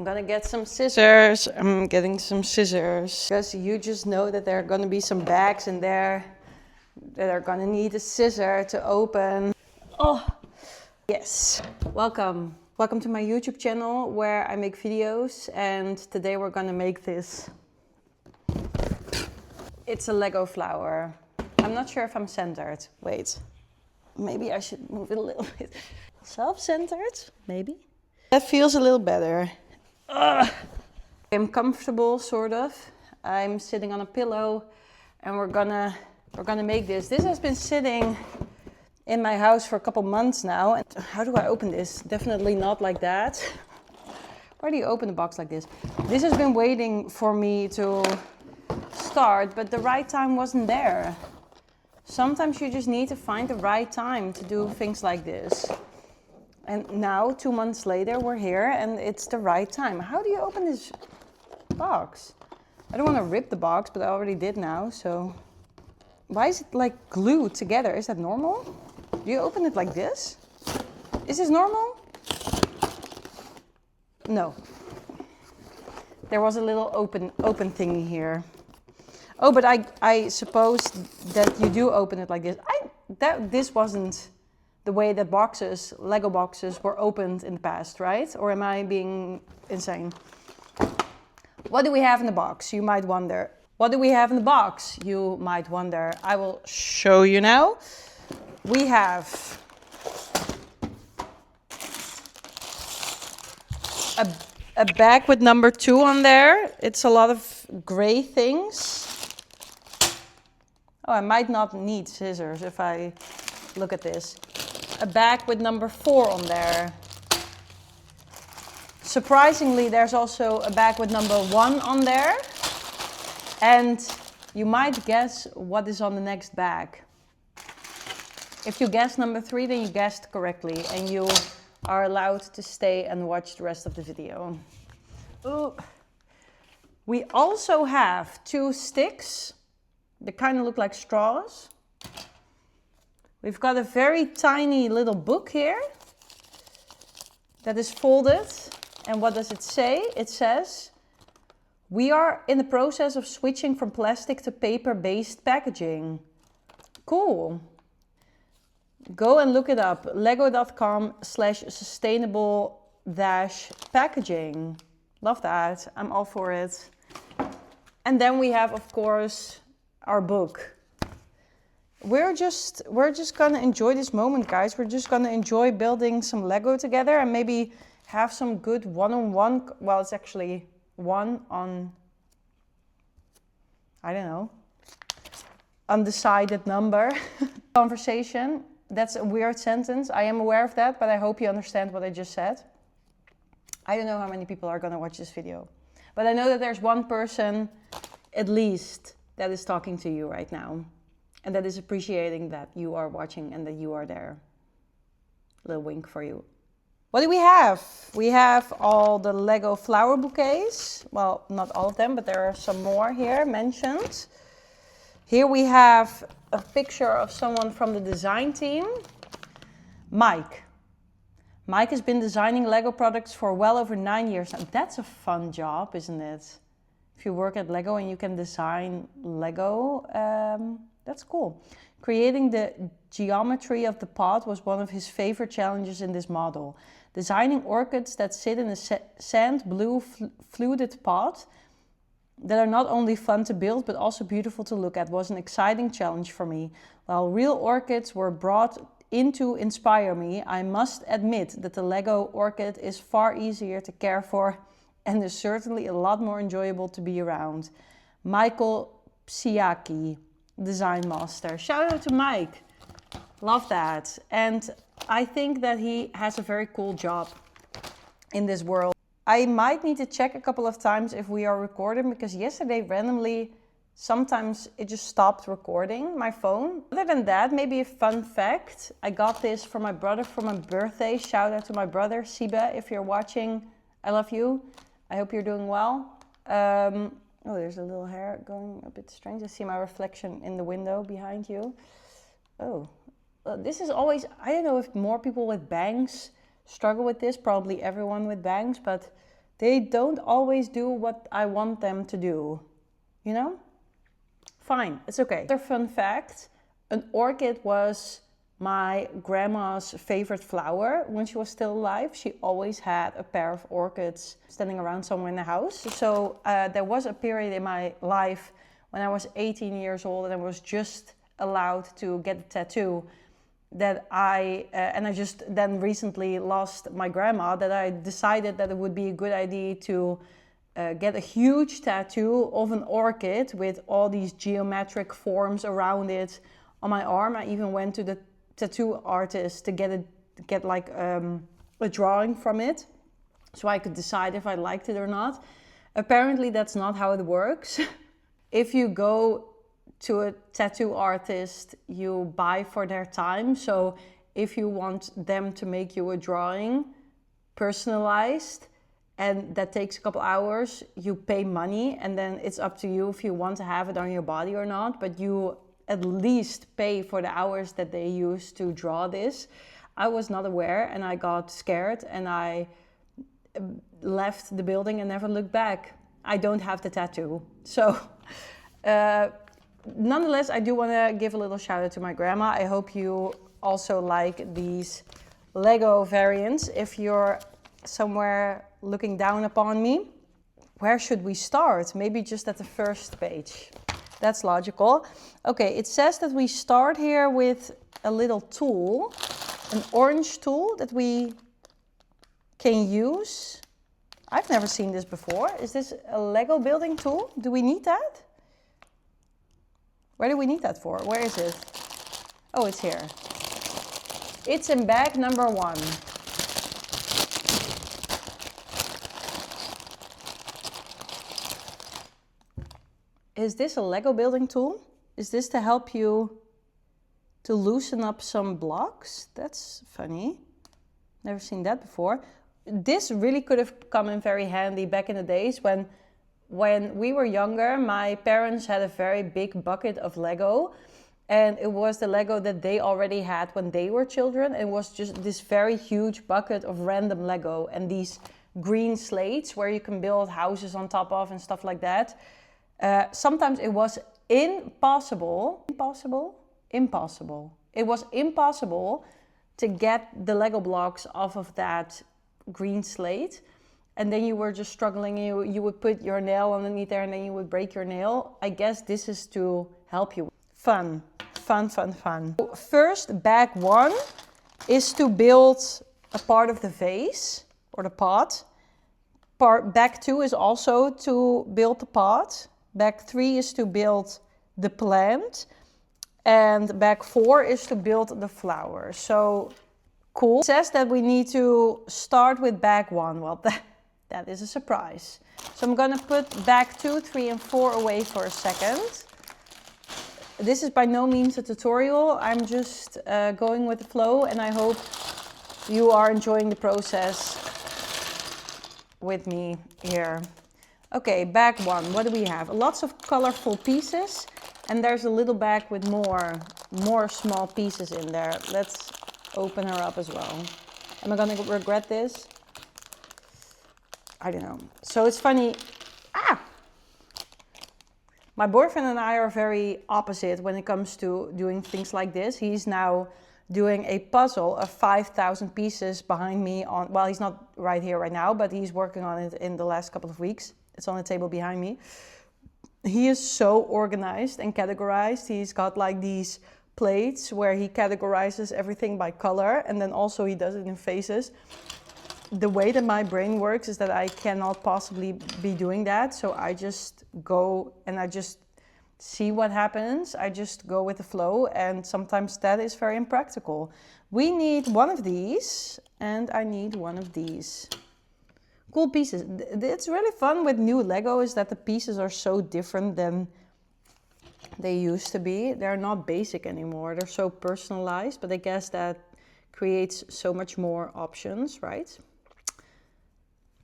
I'm gonna get some scissors. I'm getting some scissors. Because you just know that there are gonna be some bags in there that are gonna need a scissor to open. Oh, yes. Welcome. Welcome to my YouTube channel where I make videos, and today we're gonna make this. It's a Lego flower. I'm not sure if I'm centered. Wait, maybe I should move it a little bit. Self-centered, maybe? That feels a little better. I'm comfortable, sort of. I'm sitting on a pillow, and we're gonna make this. This has been sitting in my house for a couple months now. And how do I open this? Definitely not like that. Why do you open a box like this? This has been waiting for me to start, but the right time wasn't there. Sometimes you just need to find the right time to do things like this. And now, 2 months later, we're here and it's the right time. How do you open this box? I don't want to rip the box, but I already did now, so. Why is it like glued together? Is that normal? Do you open it like this? Is this normal? No. There was a little open thingy here. Oh, but I suppose that you do open it like this. This wasn't the way that Lego boxes were opened in the past, right? Or am I being insane? What do we have in the box? You might wonder. What do we have in the box? You might wonder. I will show you now. We have a bag with number 2 on there. It's a lot of gray things. Oh, I might not need scissors if I look at this. A bag with number 4 on there. Surprisingly, there's also a bag with number 1 on there. And you might guess what is on the next bag. If you guessed number 3, then you guessed correctly. And you are allowed to stay and watch the rest of the video. Ooh. We also have 2 sticks. They kind of look like straws. We've got a very tiny little book here that is folded. And what does it say? It says, "We are in the process of switching from plastic to paper-based packaging." Cool. Go and look it up. lego.com/sustainable-packaging. Love that. I'm all for it. And then we have, of course, our book. We're just gonna enjoy this moment, guys. We're just gonna enjoy building some Lego together and maybe have some good one-on-one, well, it's actually one on, I don't know, undecided number conversation. That's a weird sentence. I am aware of that, but I hope you understand what I just said. I don't know how many people are gonna watch this video, but I know that there's one person at least that is talking to you right now. And that is appreciating that you are watching and that you are there. A little wink for you. What do we have? We have all the Lego flower bouquets. Well, not all of them, but there are some more here mentioned. Here we have a picture of someone from the design team. Mike. Mike has been designing Lego products for well over 9 years now. That's a fun job, isn't it? If you work at Lego and you can design Lego, that's cool. Creating the geometry of the pot was one of his favorite challenges in this model. Designing orchids that sit in a sand blue fluted pot that are not only fun to build but also beautiful to look at was an exciting challenge for me. While real orchids were brought in to inspire me, I must admit that the Lego orchid is far easier to care for and is certainly a lot more enjoyable to be around. Michael Psiaki, design master. Shout out to Mike. Love that. And I think that he has a very cool job in this world. I might need to check a couple of times if we are recording, because yesterday randomly sometimes it just stopped recording my phone. Other than that, maybe a fun fact. I got this for my brother for my birthday. Shout out to my brother, Siba, if you're watching. I love you. I hope you're doing well. Oh, there's a little hair going a bit strange. I see my reflection in the window behind you. Oh, this is always, I don't know if more people with bangs struggle with this, probably everyone with bangs, but They don't always do what I want them to do, you know? Fine, it's okay. Another fun fact, an orchid was my grandma's favorite flower when she was still alive. She always had a pair of orchids standing around somewhere in the house. So there was a period in my life when I was 18 years old and I was just allowed to get a tattoo that and I just then recently lost my grandma, that I decided that it would be a good idea to get a huge tattoo of an orchid with all these geometric forms around it on my arm. I even went to the tattoo artist to get like a drawing from it so I could decide if I liked it or not. Apparently that's not how it works. If you go to a tattoo artist, you buy for their time. So if you want them to make you a drawing personalized and that takes a couple hours, you pay money, and then it's up to you if you want to have it on your body or not, but you at least pay for the hours that they use to draw this. I was not aware and I got scared and I left the building and never looked back. I don't have the tattoo. So nonetheless, I do want to give a little shout out to my grandma. I hope you also like these Lego variants. If you're somewhere looking down upon me, where should we start? Maybe just at the first page. That's logical. Okay, it says that we start here with a little tool, an orange tool that we can use. I've never seen this before. Is this a Lego building tool? Do we need that? Where do we need that for? Where is it? Oh, it's here. It's in bag number 1. Is this a Lego building tool? Is this to help you to loosen up some blocks? That's funny. Never seen that before. This really could have come in very handy back in the days when we were younger. My parents had a very big bucket of Lego, and it was the Lego that they already had when they were children. It was just this very huge bucket of random Lego and these green slates where you can build houses on top of and stuff like that. Sometimes it was impossible. It was impossible to get the Lego blocks off of that green slate. And then you were just struggling. You would put your nail underneath there and then you would break your nail. I guess this is to help you. Fun. First, bag 1 is to build a part of the vase or the pot. Bag 2 is also to build the pot. Bag 3 is to build the plant. And bag 4 is to build the flower. So cool. It says that we need to start with bag 1. Well, that is a surprise. So I'm gonna put bag 2, 3 and 4 away for a second. This is by no means a tutorial. I'm just going with the flow, and I hope you are enjoying the process with me here. Okay, bag 1, what do we have? Lots of colorful pieces, and there's a little bag with more small pieces in there. Let's open her up as well. Am I gonna regret this? I don't know. So it's funny. My boyfriend and I are very opposite when it comes to doing things like this. He's now doing a puzzle of 5,000 pieces behind me on, well, he's not right here right now, but he's working on it in the last couple of weeks. It's on the table behind me. He is so organized and categorized. He's got like these plates where he categorizes everything by color, and then also he does it in phases. The way that my brain works is that I cannot possibly be doing that. So I just go and I just see what happens. I just go with the flow, and sometimes that is very impractical. We need one of these, and I need one of these. Cool pieces. It's really fun with new Lego is that the pieces are so different than they used to be. They're not basic anymore. They're so personalized, but I guess that creates so much more options, right?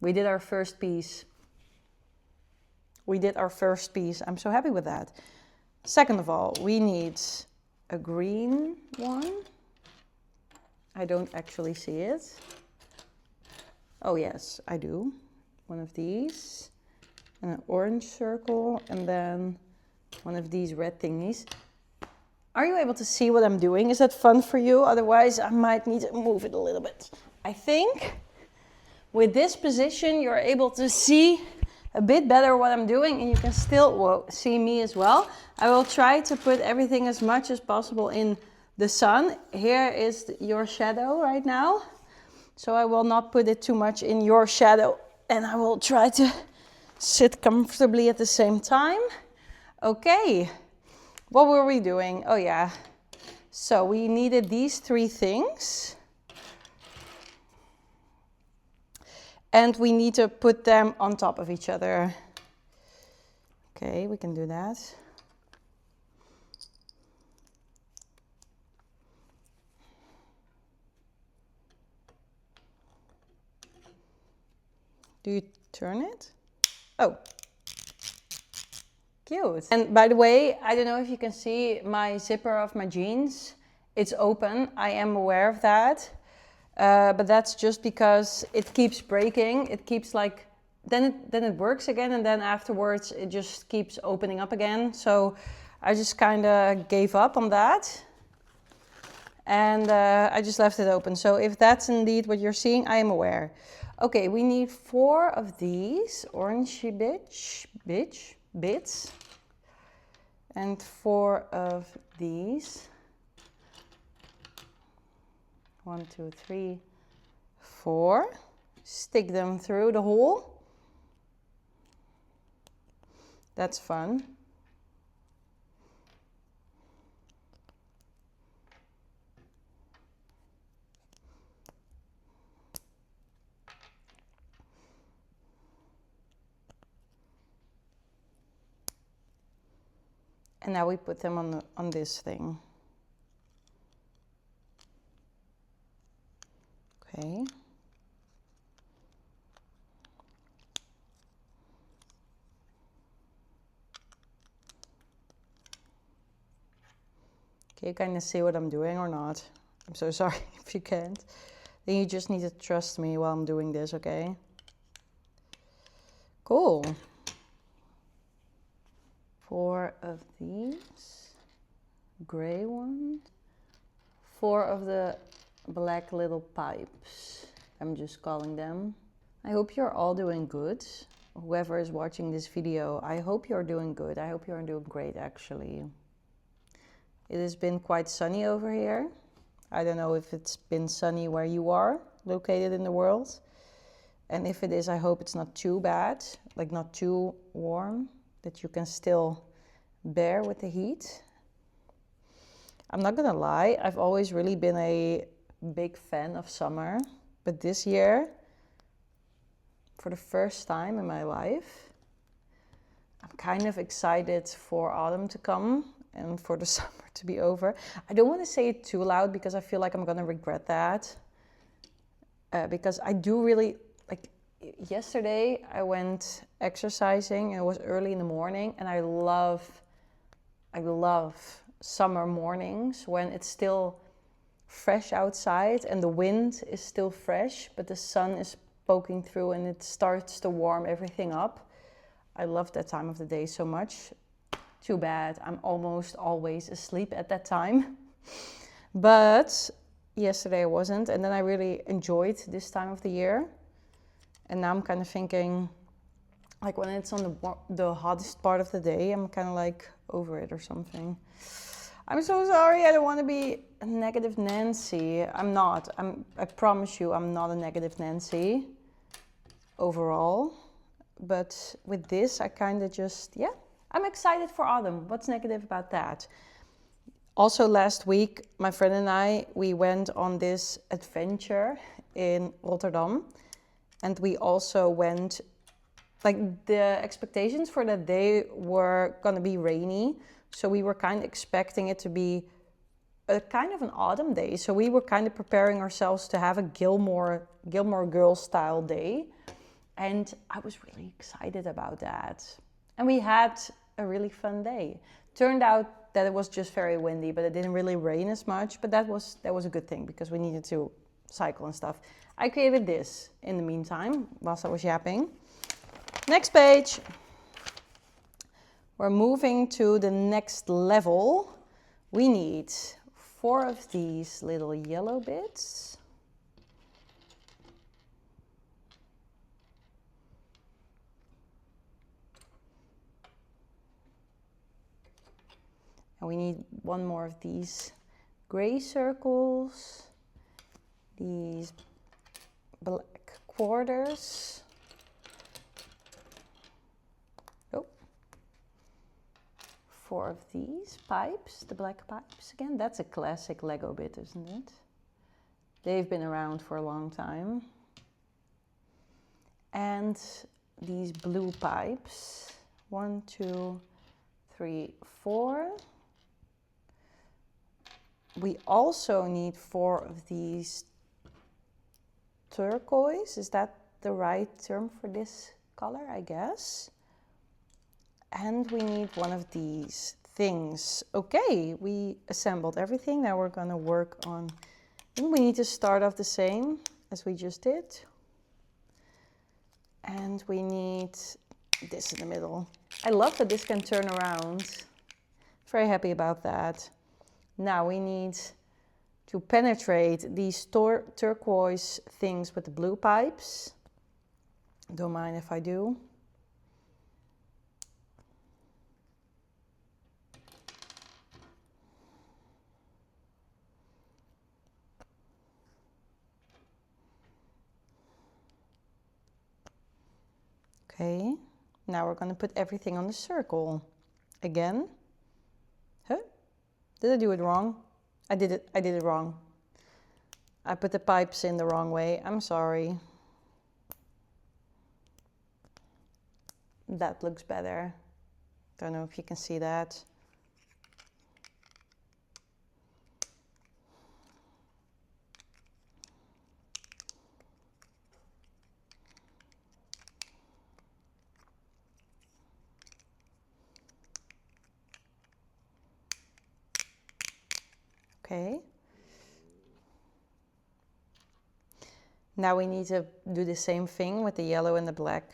We did our first piece. I'm so happy with that. Second of all, we need a green one. I don't actually see it. Oh yes, I do. one of these, and an orange circle, and then one of these red thingies. Are you able to see what I'm doing? Is that fun for you? Otherwise, I might need to move it a little bit. I think with this position, you're able to see a bit better what I'm doing, and you can still see me as well. I will try to put everything as much as possible in the sun. Here is your shadow right now. So I will not put it too much in your shadow, and I will try to sit comfortably at the same time. Okay, what were we doing? Oh yeah, so we needed these 3 things. And we need to put them on top of each other. Okay, we can do that. Do you turn it? Oh, cute. And by the way, I don't know if you can see my zipper of my jeans. It's open, I am aware of that. But that's just because it keeps breaking. It keeps like, then it works again, and then afterwards it just keeps opening up again. So I just kind of gave up on that. And I just left it open. So if that's indeed what you're seeing, I am aware. Okay, we need 4 of these orangey bits. And 4 of these. 1, 2, 3, 4. Stick them through the hole. That's fun. And now we put them on this thing. Okay. Can you kind of see what I'm doing or not? I'm so sorry if you can't. Then you just need to trust me while I'm doing this, okay? Cool. 4 of these. Gray one. 4 of the black little pipes, I'm just calling them. I hope you're all doing good. Whoever is watching this video, I hope you're doing good. I hope you're doing great, actually. It has been quite sunny over here. I don't know if it's been sunny where you are located in the world. And if it is, I hope it's not too bad, like not too warm, that you can still bear with the heat. I'm not gonna lie, I've always really been a big fan of summer, but this year, for the first time in my life, I'm kind of excited for autumn to come and for the summer to be over. I don't want to say it too loud because I feel like I'm gonna regret that. Because I do really, like yesterday I went exercising and it was early in the morning, and I love summer mornings when it's still fresh outside and the wind is still fresh, but the sun is poking through and it starts to warm everything up. I love that time of the day so much. Too bad, I'm almost always asleep at that time. But yesterday I wasn't, and then I really enjoyed this time of the year. And now I'm kind of thinking, like when it's on the hottest part of the day, I'm kind of like over it or something. I'm so sorry, I don't want to be a negative Nancy. I'm not. I promise you, I'm not a negative Nancy overall. But with this, I kind of just, yeah, I'm excited for autumn. What's negative about that? Also last week, my friend and I, we went on this adventure in Rotterdam. And we also went, like the expectations for that day were gonna be rainy. So we were kind of expecting it to be a kind of an autumn day. So we were kind of preparing ourselves to have a Gilmore Girls style day. And I was really excited about that. And we had a really fun day. Turned out that it was just very windy, but it didn't really rain as much. But that was a good thing because we needed to cycle and stuff. I created this in the meantime, whilst I was yapping. Next page. We're moving to the next level. We need 4 of these little yellow bits. And we need 1 more of these gray circles, these black quarters. Oh. 4 of these pipes, the black pipes again. That's a classic Lego bit, isn't it? They've been around for a long time. And these blue pipes. 1, 2, 3, 4. We also need 4 of these turquoise. Is that the right term for this color, I guess? And we need 1 of these things. Okay, we assembled everything. Now we're gonna work on, I think we need to start off the same as we just did. And we need this in the middle. I love that this can turn around. Very happy about that. Now we need to penetrate these turquoise things with the blue pipes. Don't mind if I do. Okay, now we're going to put everything on the circle. Again. Huh? Did I do it wrong? I did it wrong. I put the pipes in the wrong way. I'm sorry. That looks better. Don't know if you can see that. Okay. Now we need to do the same thing with the yellow and the black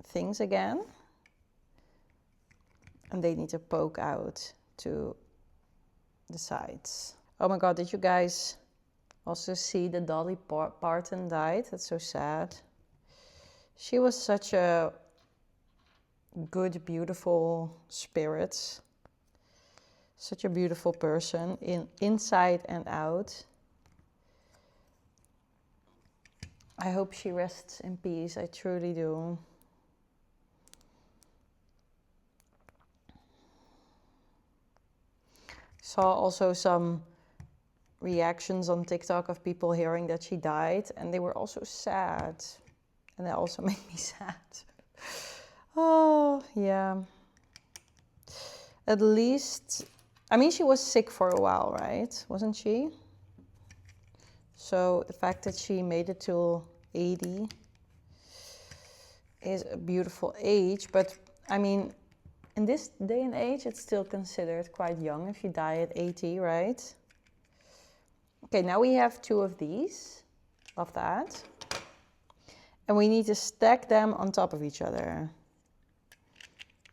things again. And they need to poke out to the sides. Oh my God, did you guys also see that Dolly Parton died? That's so sad. She was such a good, beautiful spirit. Such a beautiful person, inside and out. I hope she rests in peace. I truly do. Saw also some reactions on TikTok of people hearing that she died, and they were also sad. And that also made me sad. Oh, yeah. At least, I mean, she was sick for a while, right? Wasn't she? So the fact that she made it till 80 is a beautiful age. But I mean, in this day and age, it's still considered quite young if you die at 80, right? Okay, now we have 2 of these. Love that. And we need to stack them on top of each other.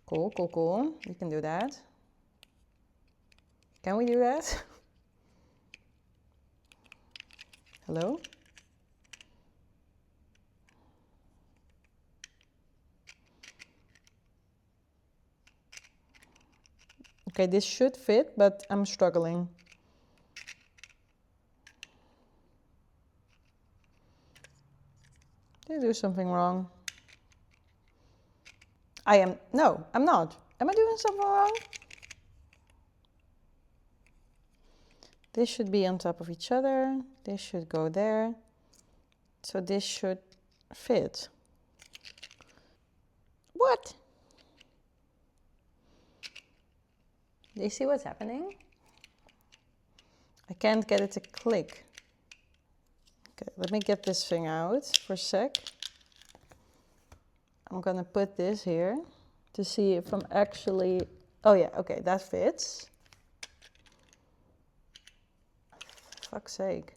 Cool, cool, cool. We can do that. Can we do that? Hello? Okay, this should fit, but I'm struggling. Did I do something wrong? No, I'm not. Am I doing something wrong? This should be on top of each other. This should go there. So this should fit. What? Do you see what's happening? I can't get it to click. Okay, let me get this thing out for a sec. I'm gonna put this here to see if I'm actually, oh yeah, okay, that fits. Fuck's sake.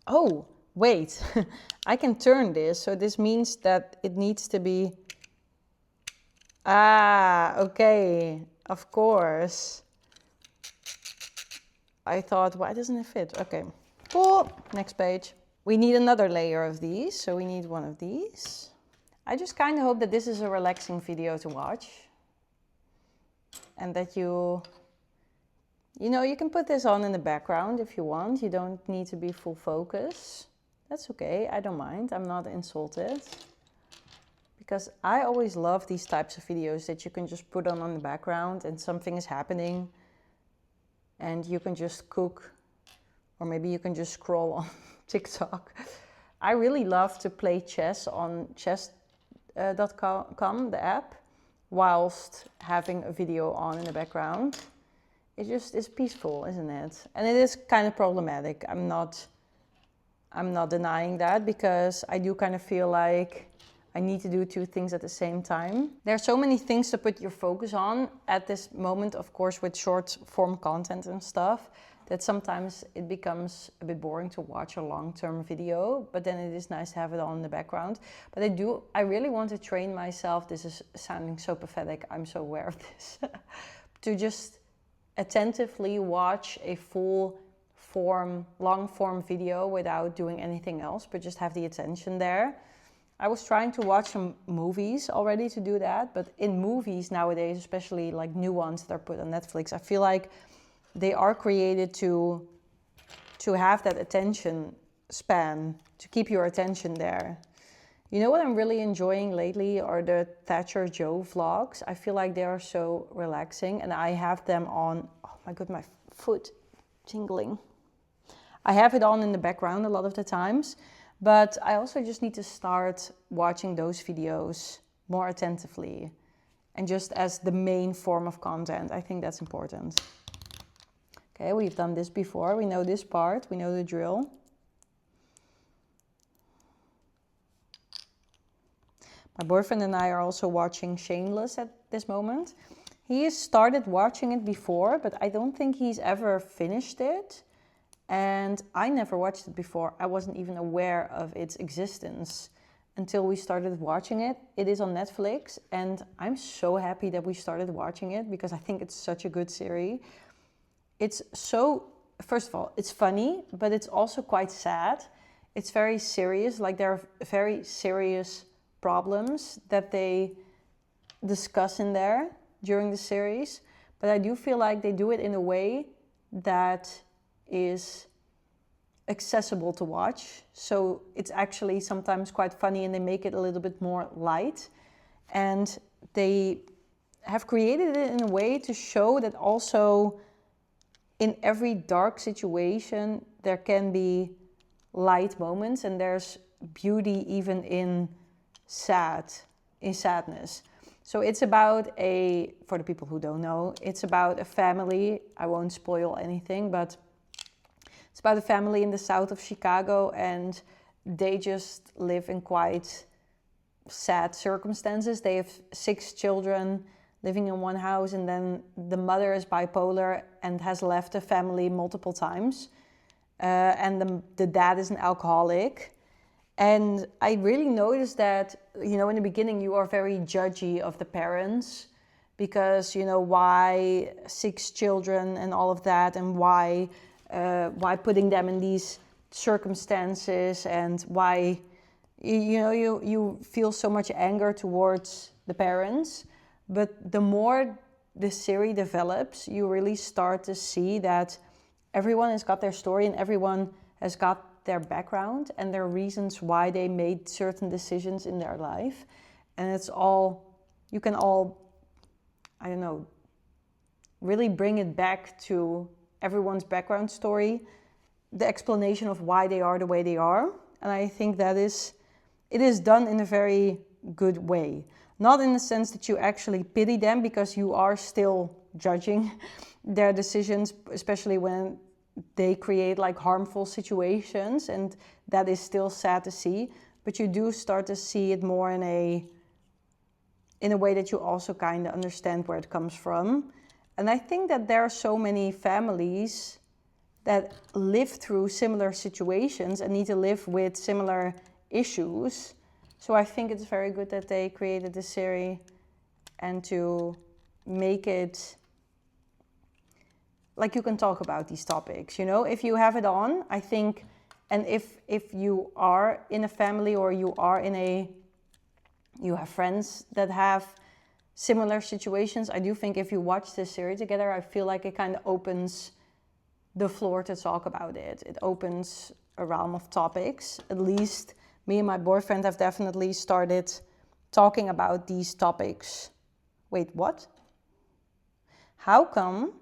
Oh, wait, I can turn this. So this means that it needs to be, okay, of course. I thought, why doesn't it fit? Okay, cool, next page. We need another layer of these, so we need one of these. I just kind of hope that this is a relaxing video to watch. And that you know, you can put this on in the background if you want. You don't need to be full focus. That's okay, I don't mind, I'm not insulted. Because I always love these types of videos that you can just put on the background and something is happening. And you can just cook, or maybe you can just scroll on TikTok. I really love to play chess on chess.com, the app, whilst having a video on in the background. It just is peaceful, isn't it? And it is kind of problematic. I'm not denying that, because I do kind of feel like I need to do two things at the same time. There are so many things to put your focus on at this moment, of course, with short form content and stuff, that sometimes it becomes a bit boring to watch a long-term video, but then it is nice to have it on in the background. But I really want to train myself, this is sounding so pathetic, I'm so aware of this, to just attentively watch a full form, long form video without doing anything else, but just have the attention there. I was trying to watch some movies already to do that, but in movies nowadays, especially like new ones that are put on Netflix, I feel like they are created to have that attention span, to keep your attention there. You know what I'm really enjoying lately are the Thatcher Joe vlogs. I feel like they are so relaxing, and I have them on, oh my god, my foot tingling. I have it on in the background a lot of the times. But I also just need to start watching those videos more attentively and just as the main form of content. I think that's important. Okay, we've done this before. We know this part. We know the drill. My boyfriend and I are also watching Shameless at this moment. He has started watching it before, but I don't think he's ever finished it. And I never watched it before. I wasn't even aware of its existence until we started watching it. It is on Netflix, and I'm so happy that we started watching it because I think it's such a good series. It's so, first of all, it's funny, but it's also quite sad. It's very serious, like there are very serious problems that they discuss in there during the series. But I do feel like they do it in a way that is accessible to watch. So it's actually sometimes quite funny, and they make it a little bit more light. And they have created it in a way to show that also in every dark situation there can be light moments, and there's beauty even in sadness. So it's about for the people who don't know, it's about a family. I won't spoil anything, but it's about a family in the south of Chicago, and they just live in quite sad circumstances. They have 6 children living in one house, and then the mother is bipolar and has left the family multiple times. And the dad is an alcoholic. And I really noticed that, you know, in the beginning you are very judgy of the parents because, you know, why 6 children and all of that, and why putting them in these circumstances, and why you feel so much anger towards the parents. But the more the series develops, you really start to see that everyone has got their story, and everyone has got their background and their reasons why they made certain decisions in their life. And it's all, you can all, I don't know, really bring it back to everyone's background story, the explanation of why they are the way they are. And I think that it is done in a very good way. Not in the sense that you actually pity them, because you are still judging their decisions, especially when they create like harmful situations, and that is still sad to see. But you do start to see it more in a way that you also kind of understand where it comes from. And I think that there are so many families that live through similar situations and need to live with similar issues. So I think it's very good that they created this series and to make it like you can talk about these topics, you know, if you have it on, I think, and if you are in a family or you have friends that have similar situations, I do think if you watch this series together, I feel like it kind of opens the floor to talk about it. It opens a realm of topics. At least me and my boyfriend have definitely started talking about these topics. Wait, what? How come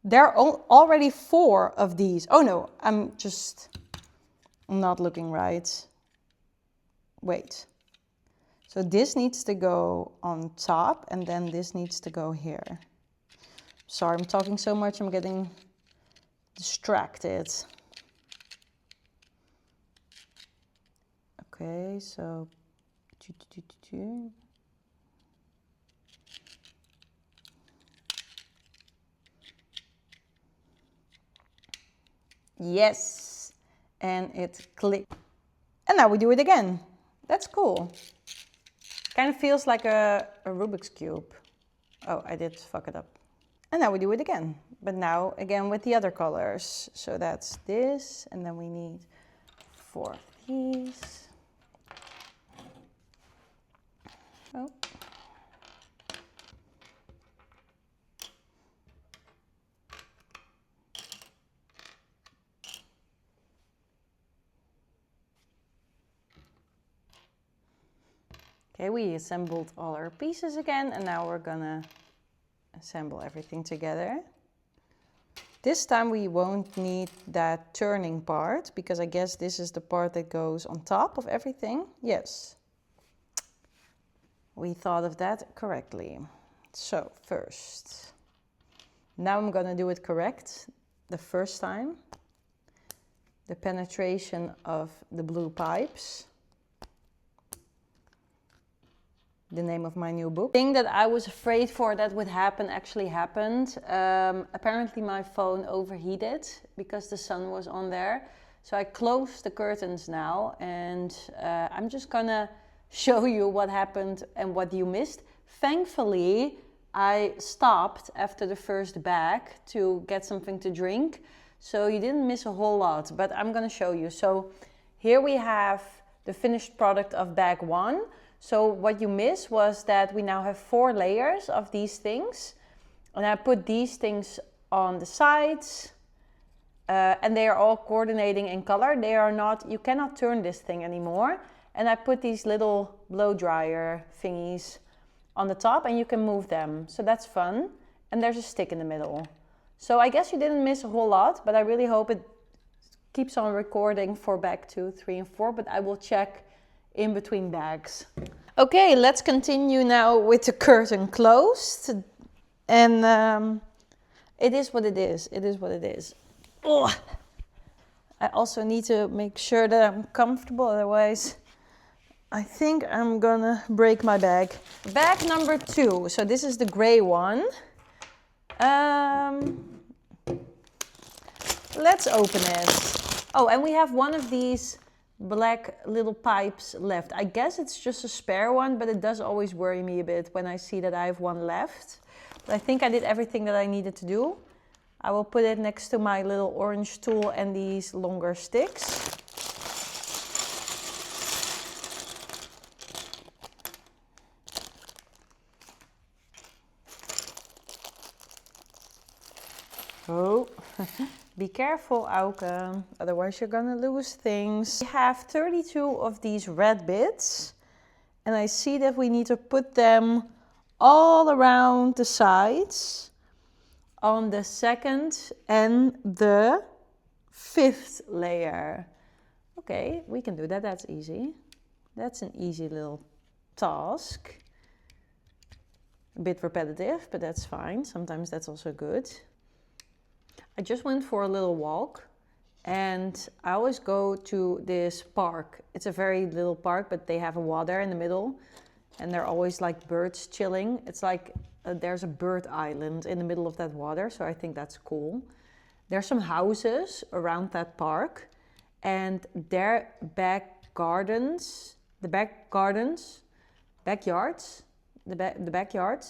there are already 4 of these? Oh no, I'm not looking right. Wait. So this needs to go on top and then this needs to go here. Sorry, I'm talking so much, I'm getting distracted. Okay, so yes, and it clicked. And now we do it again. That's cool. Kind of feels like a Rubik's Cube. Oh, I did fuck it up. And now we do it again, but now again with the other colors. So that's this, and then we need 4 of these. Oh. Okay, we assembled all our pieces again, and now we're gonna assemble everything together. This time we won't need that turning part, because I guess this is the part that goes on top of everything. Yes, we thought of that correctly. So first, now I'm gonna do it correct the first time. The penetration of the blue pipes. The name of my new book. The thing that I was afraid for that would happen actually happened. Apparently my phone overheated because the sun was on there. So I closed the curtains now, and I'm just gonna show you what happened and what you missed. Thankfully, I stopped after the first bag to get something to drink. So you didn't miss a whole lot, but I'm gonna show you. So here we have the finished product of bag 1. So what you missed was that we now have 4 layers of these things. And I put these things on the sides. And they are all coordinating in color. They are not, you cannot turn this thing anymore. And I put these little blow dryer thingies on the top and you can move them. So that's fun. And there's a stick in the middle. So I guess you didn't miss a whole lot, but I really hope it keeps on recording for bag 2, 3 and 4, but I will check in between bags. Okay, let's continue now with the curtain closed. And it is what it is. It is what it is. Ugh. I also need to make sure that I'm comfortable, otherwise I think I'm gonna break my bag. Bag number 2. So this is the gray one. Let's open it. Oh, and we have one of these black little pipes left. I guess it's just a spare one, but it does always worry me a bit when I see that I have one left. But I think I did everything that I needed to do. I will put it next to my little orange tool and these longer sticks. Oh, be careful, Auke, otherwise you're gonna lose things. We have 32 of these red bits, and I see that we need to put them all around the sides on the 2nd and the 5th layer. Okay, we can do that, that's easy. That's an easy little task. A bit repetitive, but that's fine. Sometimes that's also good. I just went for a little walk, and I always go to this park. It's a very little park, but they have a water in the middle, and there are always like birds chilling. It's like there's a bird island in the middle of that water, so I think that's cool. There's some houses around that park, and their backyards,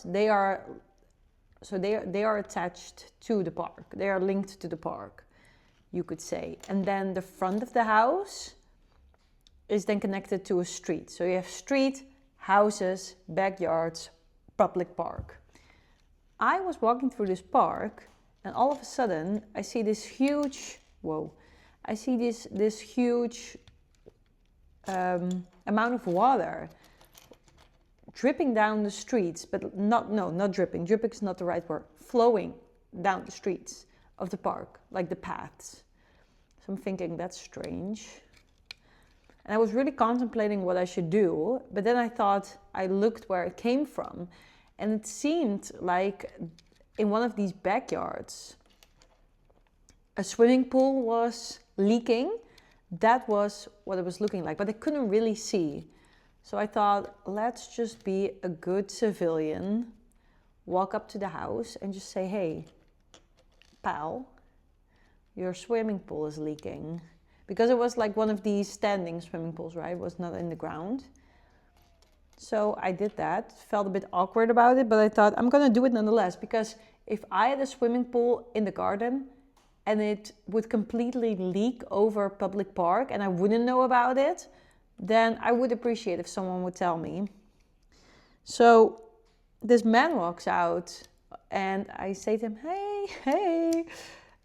they are attached to the park. They are linked to the park, you could say. And then the front of the house is then connected to a street. So you have street, houses, backyards, public park. I was walking through this park, and all of a sudden I see this huge, amount of water dripping down the streets, but not dripping. Dripping is not the right word. Flowing down the streets of the park, like the paths. So I'm thinking, that's strange. And I was really contemplating what I should do, but then I looked where it came from, and it seemed like in one of these backyards, a swimming pool was leaking. That was what it was looking like, but I couldn't really see. So I thought, let's just be a good civilian, walk up to the house and just say, hey, pal, your swimming pool is leaking. Because it was like one of these standing swimming pools, right? It was not in the ground. So I did that. Felt a bit awkward about it, but I thought I'm gonna do it nonetheless. Because if I had a swimming pool in the garden and it would completely leak over a public park and I wouldn't know about it, then I would appreciate if someone would tell me. So this man walks out and I say to him, hey,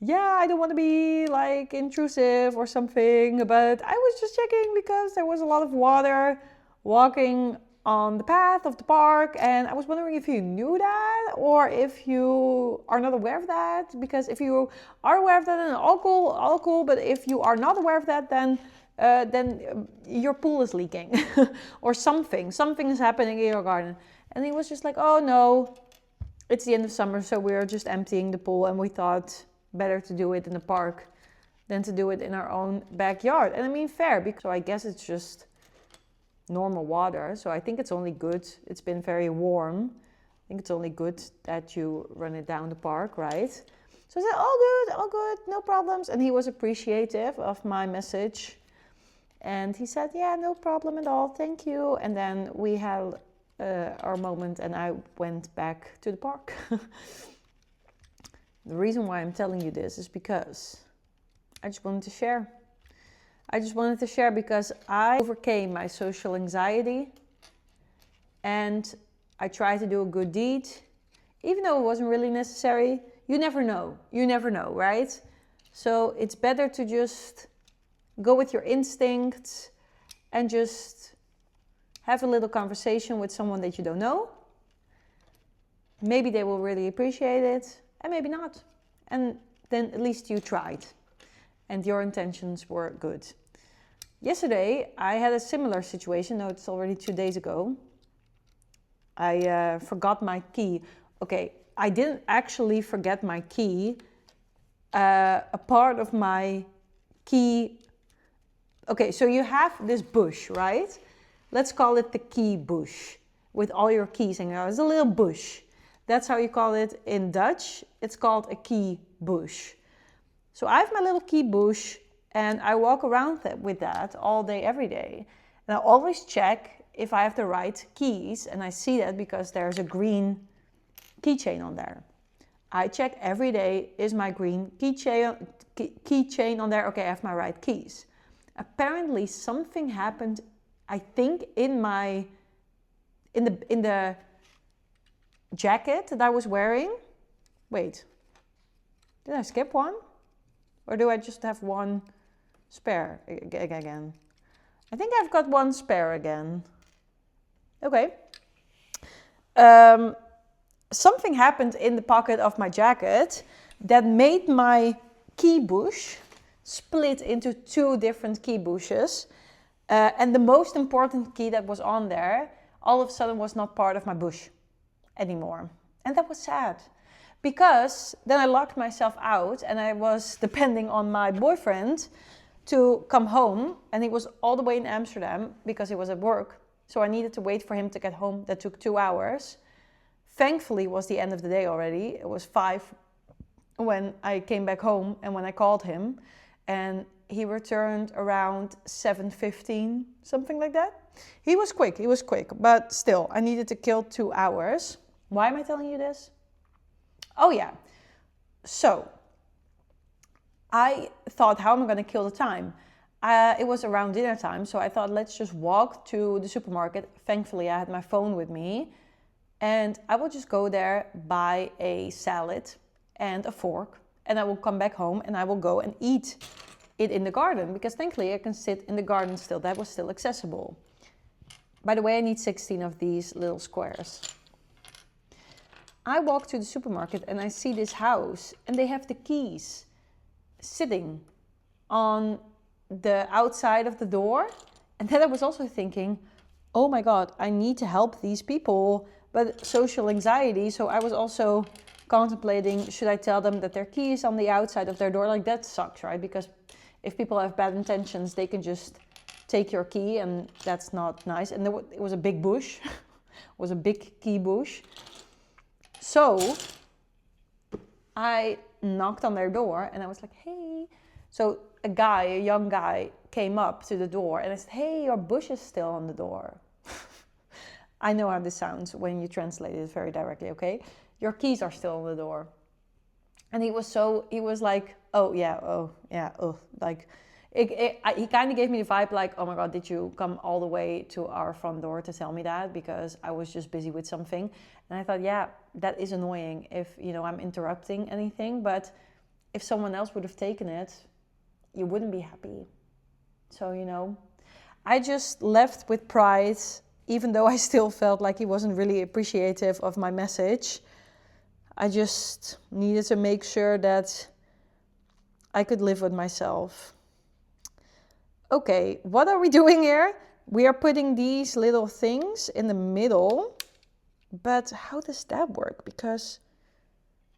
yeah, I don't want to be like intrusive or something, but I was just checking because there was a lot of water walking on the path of the park, and I was wondering if you knew that or if you are not aware of that, because if you are aware of that, then all cool, but if you are not aware of that, then your pool is leaking or something is happening in your garden. And he was just like, oh no, it's the end of summer, so we're just emptying the pool, and we thought better to do it in the park than to do it in our own backyard. And I mean, fair, because so I guess it's just normal water, so I think it's only good. It's been very warm. I think it's only good that you run it down the park, right? So I said, all good, no problems. And he was appreciative of my message. And he said, yeah, no problem at all, thank you. And then we had our moment, and I went back to the park. The reason why I'm telling you this is because I just wanted to share. I just wanted to share because I overcame my social anxiety and I tried to do a good deed, even though it wasn't really necessary. You never know, right? So it's better to just go with your instincts and just have a little conversation with someone that you don't know. Maybe they will really appreciate it. And maybe not. And then at least you tried. And your intentions were good. Yesterday, I had a similar situation. No, it's already 2 days ago. I forgot my key. Okay, I didn't actually forget my key. A part of my key... Okay, so you have this bush, right? Let's call it the key bush. With all your keys hanging out. It's a little bush. That's how you call it in Dutch. It's called a key bush. So I have my little key bush and I walk around with that all day, every day. And I always check if I have the right keys, and I see that because there's a green keychain on there. I check every day, is my green keychain on there? Okay, I have my right keys. Apparently something happened, I think in the jacket that I was wearing. Wait, did I skip one? Or do I just have one spare again? I think I've got one spare again. Okay. Something happened in the pocket of my jacket that made my key bush split into 2 different key bushes. And the most important key that was on there all of a sudden was not part of my bush anymore. And that was sad, because then I locked myself out and I was depending on my boyfriend to come home, and he was all the way in Amsterdam because he was at work. So I needed to wait for him to get home. That took 2 hours. Thankfully, it was the end of the day already. It was 5 when I came back home and when I called him. And he returned around 7:15, something like that. He was quick, but still, I needed to kill 2 hours. Why am I telling you this? Oh yeah, so I thought, how am I going to kill the time? It was around dinner time, so I thought, let's just walk to the supermarket. Thankfully, I had my phone with me, and I will just go there, buy a salad and a fork, and I will come back home and I will go and eat it in the garden, because thankfully I can sit in the garden still. That was still accessible. By the way, I need 16 of these little squares. I walk to the supermarket and I see this house, and they have the keys sitting on the outside of the door. And then I was also thinking, oh my God, I need to help these people, but social anxiety. So I was also contemplating, should I tell them that their key is on the outside of their door? Like, that sucks, right? Because if people have bad intentions, they can just take your key, and that's not nice. And it was a big bush. It was a big key bush. So I knocked on their door and I was like, hey. So a young guy came up to the door and I said, hey, your bush is still on the door. I know how this sounds when you translate it very directly, okay? Your keys are still on the door. And he was like, oh yeah, like, he kind of gave me the vibe like, oh my God, did you come all the way to our front door to tell me that? Because I was just busy with something. And I thought, yeah, that is annoying if, I'm interrupting anything. But if someone else would have taken it, you wouldn't be happy. So, I just left with pride, even though I still felt like he wasn't really appreciative of my message. I just needed to make sure that I could live with myself. Okay, what are we doing here? We are putting these little things in the middle. But how does that work? Because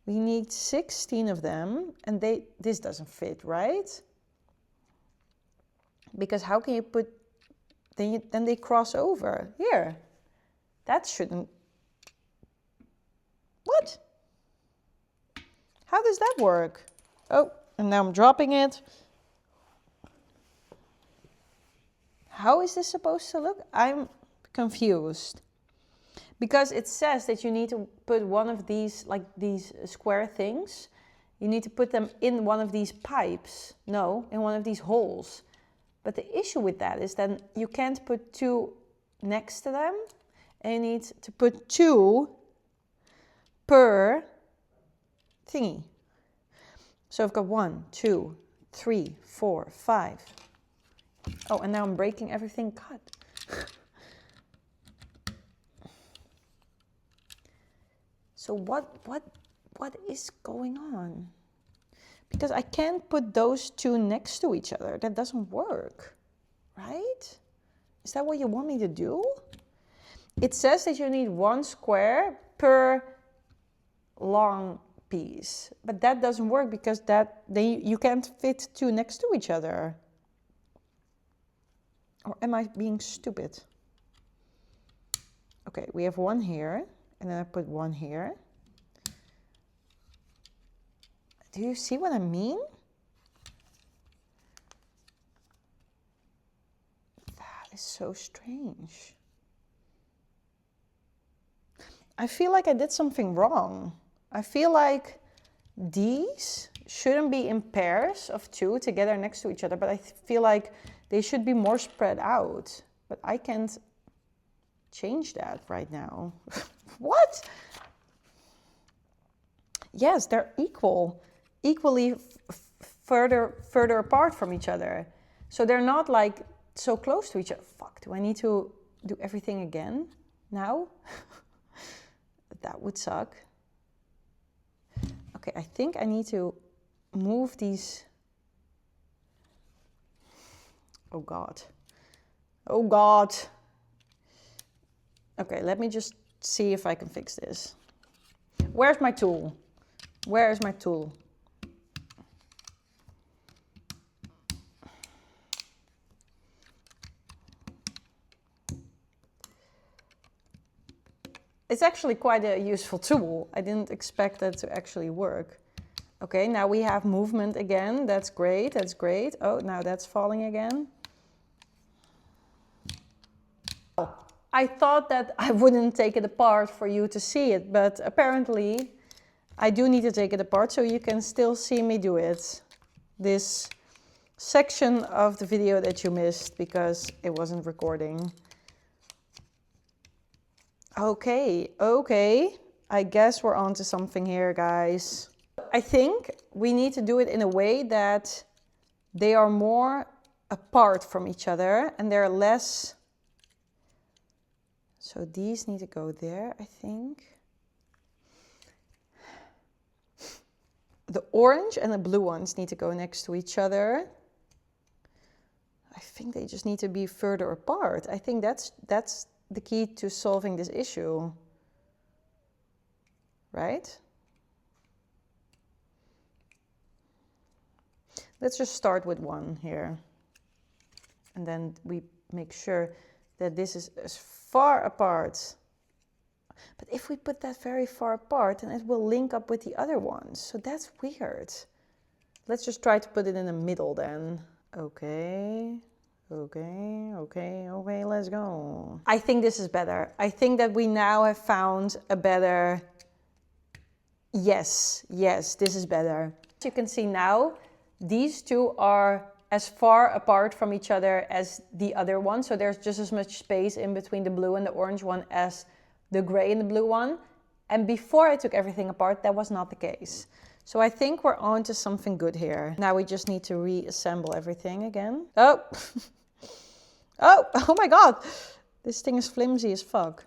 we need 16 of them, and this doesn't fit, right? Because how can you put, then they cross over. Here, that shouldn't, what? How does that work? Oh, and now I'm dropping it. How is this supposed to look? I'm confused. Because it says that you need to put one of these, like these square things, you need to put them in one of these pipes. No, in one of these holes. But the issue with that is then you can't put 2 next to them. And you need to put 2 per thingy. So I've got 1, 2, 3, 4, 5. Oh, and now I'm breaking everything. God. So what is going on? Because I can't put those 2 next to each other. That doesn't work, right? Is that what you want me to do? It says that you need 1 square per long piece, but that doesn't work because you can't fit 2 next to each other. Or am I being stupid? Okay, we have 1 here, and then I put 1 here. Do you see what I mean? That is so strange. I feel like I did something wrong. I feel like these shouldn't be in pairs of 2 together next to each other, but I feel like they should be more spread out. But I can't change that right now. What? Yes, they're equally further apart from each other. So they're not like so close to each other. Fuck, do I need to do everything again now? That would suck. Okay, I think I need to move these. Oh God. Oh God. Okay, let me just see if I can fix this. Where's my tool? Where is my tool? It's actually quite a useful tool. I didn't expect that to actually work. Okay, now we have movement again. That's great, that's great. Oh, now that's falling again. I thought that I wouldn't take it apart for you to see it, but apparently I do need to take it apart so you can still see me do it. This section of the video that you missed because it wasn't recording. Okay, okay. I guess we're on to something here, guys. I think we need to do it in a way that they are more apart from each other and they're less. So these need to go there, I think. The orange and the blue ones need to go next to each other. I think they just need to be further apart. I think that's the key to solving this issue. Right? Let's just start with one here. And then we make sure that this is as far apart. But if we put that very far apart, then it will link up with the other ones. So that's weird. Let's just try to put it in the middle then. Okay, okay, okay, okay, let's go. I think this is better. I think that we now have found a better... Yes, yes, this is better. As you can see now, these two are as far apart from each other as the other one. So there's just as much space in between the blue and the orange one as the gray and the blue one. And before I took everything apart, that was not the case. So I think we're on to something good here. Now we just need to reassemble everything again. Oh, oh my God. This thing is flimsy as fuck.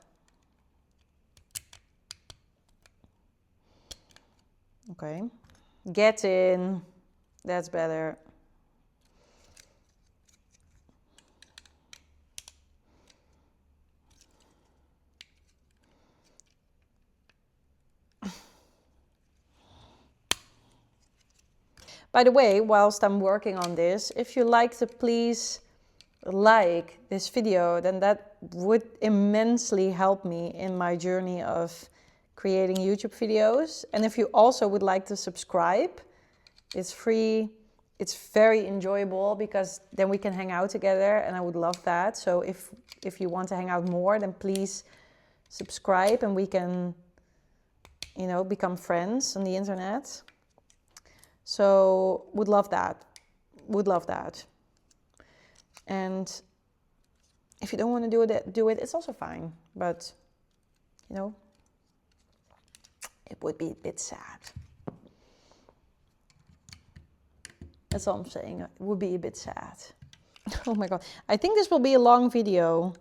Okay, get in. That's better. By the way, whilst I'm working on this, if you like to please like this video, then that would immensely help me in my journey of creating YouTube videos. And if you also would like to subscribe, it's free, it's very enjoyable because then we can hang out together and I would love that. So if you want to hang out more, then please subscribe and we can, you know, become friends on the internet. So would love that, would love that. And if you don't want to do it, it's also fine. But, you know, it would be a bit sad. That's all I'm saying. It would be a bit sad. Oh my God. I think this will be a long video.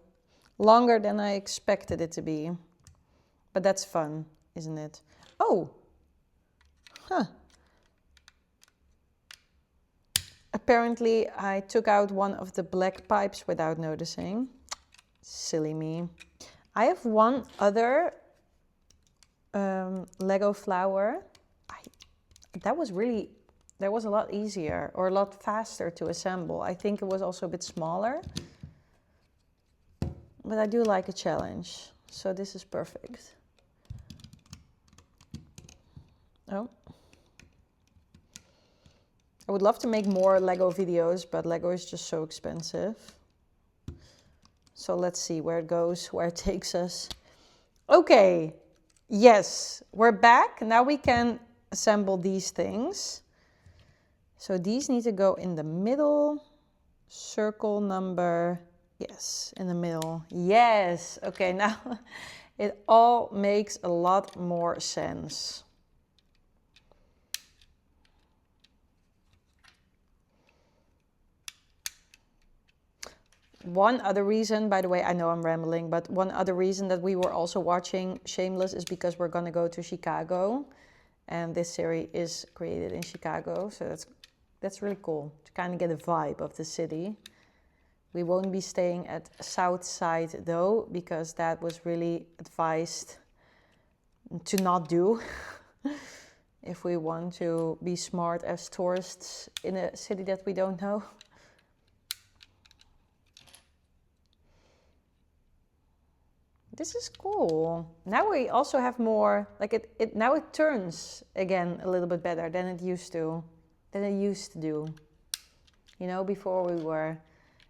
Longer than I expected it to be. But that's fun, isn't it? Oh. Huh. Apparently, I took out one of the black pipes without noticing. Silly me. I have one other Lego flower. That was a lot easier or a lot faster to assemble. I think it was also a bit smaller. But I do like a challenge. So this is perfect. Oh. I would love to make more Lego videos, but Lego is just so expensive. So let's see where it goes, where it takes us. Okay, yes, we're back. Now we can assemble these things. So these need to go in the middle. Circle number, yes, in the middle. Yes, okay, now it all makes a lot more sense. One other reason, by the way, I know I'm rambling, but one other reason that we were also watching Shameless is because we're going to go to Chicago. And this series is created in Chicago, so that's really cool to kind of get a vibe of the city. We won't be staying at South Side though, because that was really advised to not do if we want to be smart as tourists in a city that we don't know. This is cool. Now we also have more, like now it turns again a little bit better than it used to do. You know, before we were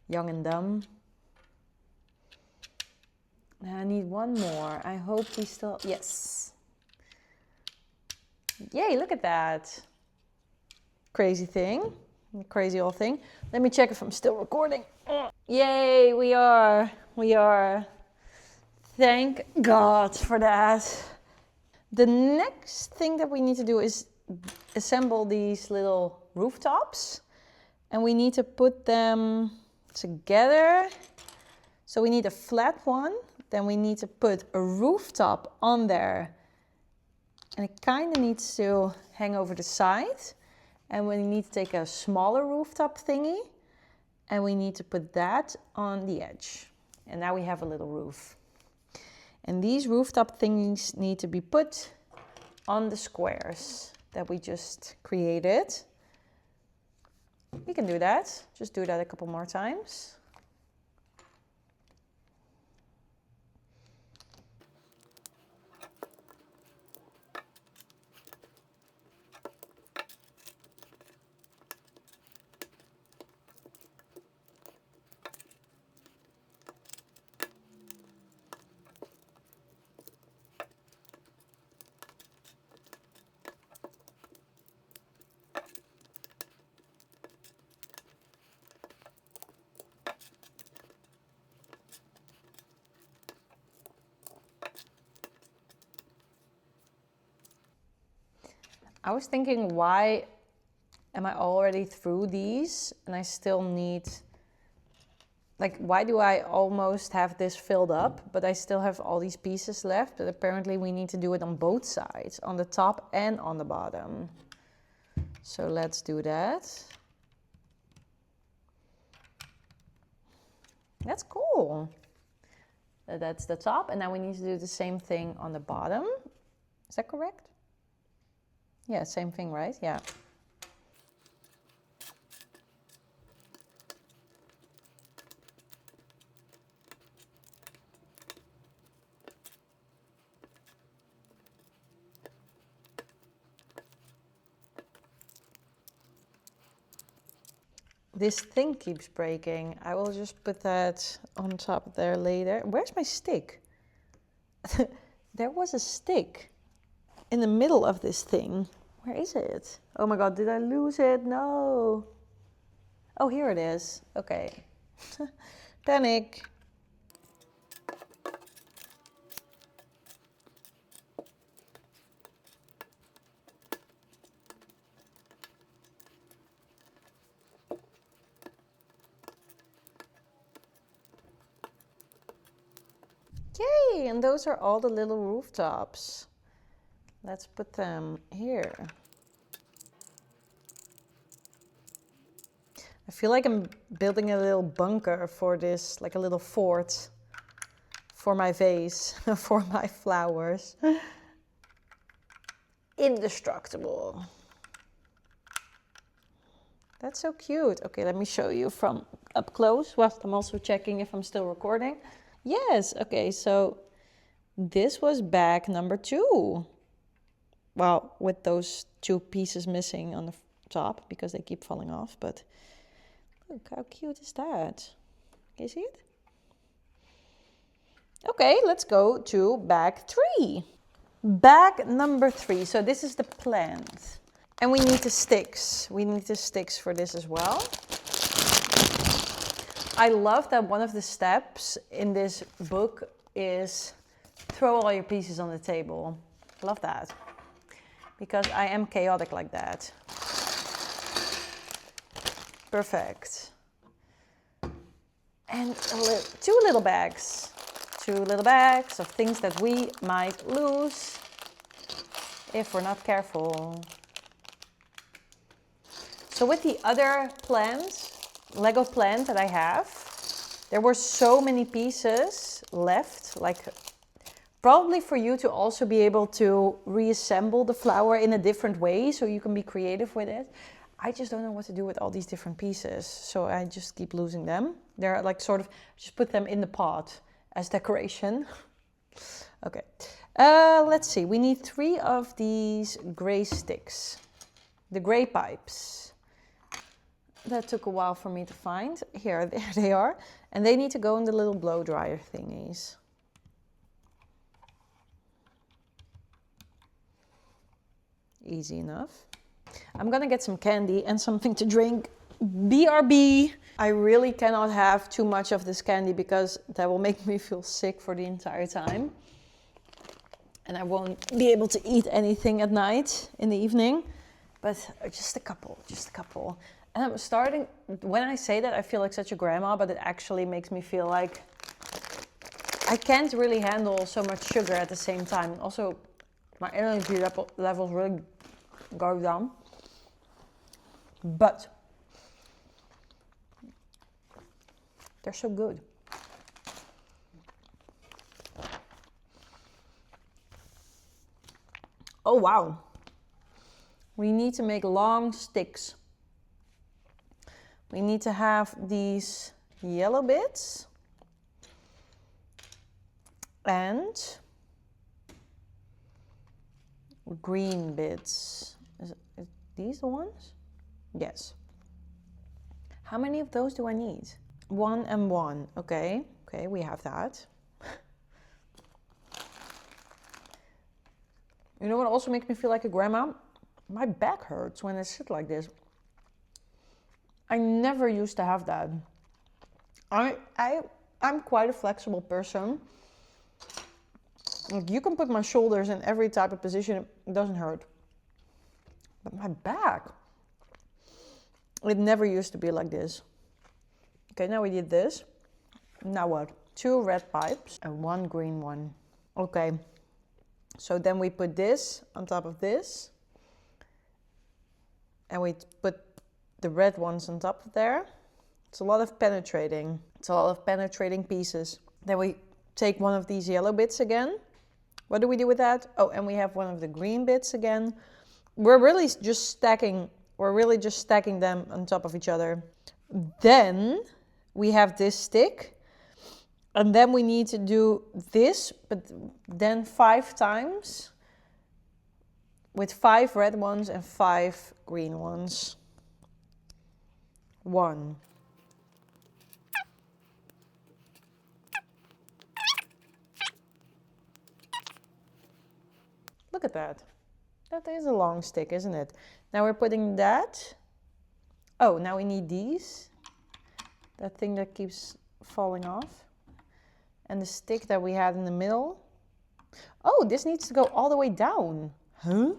young and dumb. Now I need one more. I hope we still, yes. Yay, look at that. Crazy thing, crazy old thing. Let me check if I'm still recording. Yay, we are. Thank God for that. The next thing that we need to do is assemble these little rooftops. And we need to put them together. So we need a flat one. Then we need to put a rooftop on there. And it kind of needs to hang over the side. And we need to take a smaller rooftop thingy. And we need to put that on the edge. And now we have a little roof. And these rooftop thingies need to be put on the squares that we just created. We can do that. Just do that a couple more times. I was thinking, why am I already through these and I still need, like, why do I almost have this filled up, but I still have all these pieces left? But apparently we need to do it on both sides, on the top and on the bottom. So let's do that. That's cool. That's the top, and now we need to do the same thing on the bottom. Is that correct? Yeah, same thing, right? Yeah. This thing keeps breaking. I will just put that on top there later. Where's my stick? There was a stick in the middle of this thing. Where is it? Oh my God, did I lose it? No. Oh, here it is. Okay. Panic. Yay, and those are all the little rooftops. Let's put them here. I feel like I'm building a little bunker for this, like a little fort for my vase, for my flowers. Indestructible. That's so cute. Okay, let me show you from up close. Whilst I'm also checking if I'm still recording. Yes, okay, so this was bag number 2. Well, with those 2 pieces missing on the top because they keep falling off, but look, how cute is that? Can you see it? Okay, let's go to bag 3. Bag number 3, so this is the plant. And we need the sticks. We need the sticks for this as well. I love that one of the steps in this book is throw all your pieces on the table. Love that. Because I am chaotic like that. Perfect. And 2 little bags. 2 little bags of things that we might lose if we're not careful. So with the other plant, Lego plant that I have, there were so many pieces left, like probably for you to also be able to reassemble the flower in a different way so you can be creative with it. I just don't know what to do with all these different pieces, so I just keep losing them. They're like sort of, just put them in the pot as decoration. Okay, let's see. We need 3 of these gray sticks. The gray pipes. That took a while for me to find. Here, there they are. And they need to go in the little blow dryer thingies. Easy enough. I'm gonna get some candy and something to drink. BRB. I really cannot have too much of this candy because that will make me feel sick for the entire time. And I won't be able to eat anything at night in the evening. But just a couple, just a couple. And I'm starting, when I say that, I feel like such a grandma, but it actually makes me feel like I can't really handle so much sugar at the same time. Also, my energy levels really go down. But they're so good. Oh, wow. We need to make long sticks. We need to have these yellow bits and green bits. Is these the ones? Yes. How many of those do I need? 1 and 1. Okay. Okay, we have that. You know what also makes me feel like a grandma? My back hurts when I sit like this. I never used to have that. I'm quite a flexible person. Like, you can put my shoulders in every type of position, it doesn't hurt. But my back, it never used to be like this. Okay, now we did this. Now what? 2 red pipes and 1 green one. Okay, so then we put this on top of this. And we put the red ones on top of there. It's a lot of penetrating. It's a lot of penetrating pieces. Then we take one of these yellow bits again. What do we do with that? Oh, and we have one of the green bits again. We're really just stacking them on top of each other. Then we have this stick. And then we need to do this, but then 5 times. With 5 red ones and 5 green ones. 1. Look at that. That is a long stick, isn't it? Now we're putting that. Oh, now we need these. That thing that keeps falling off. And the stick that we had in the middle. Oh, this needs to go all the way down. Huh?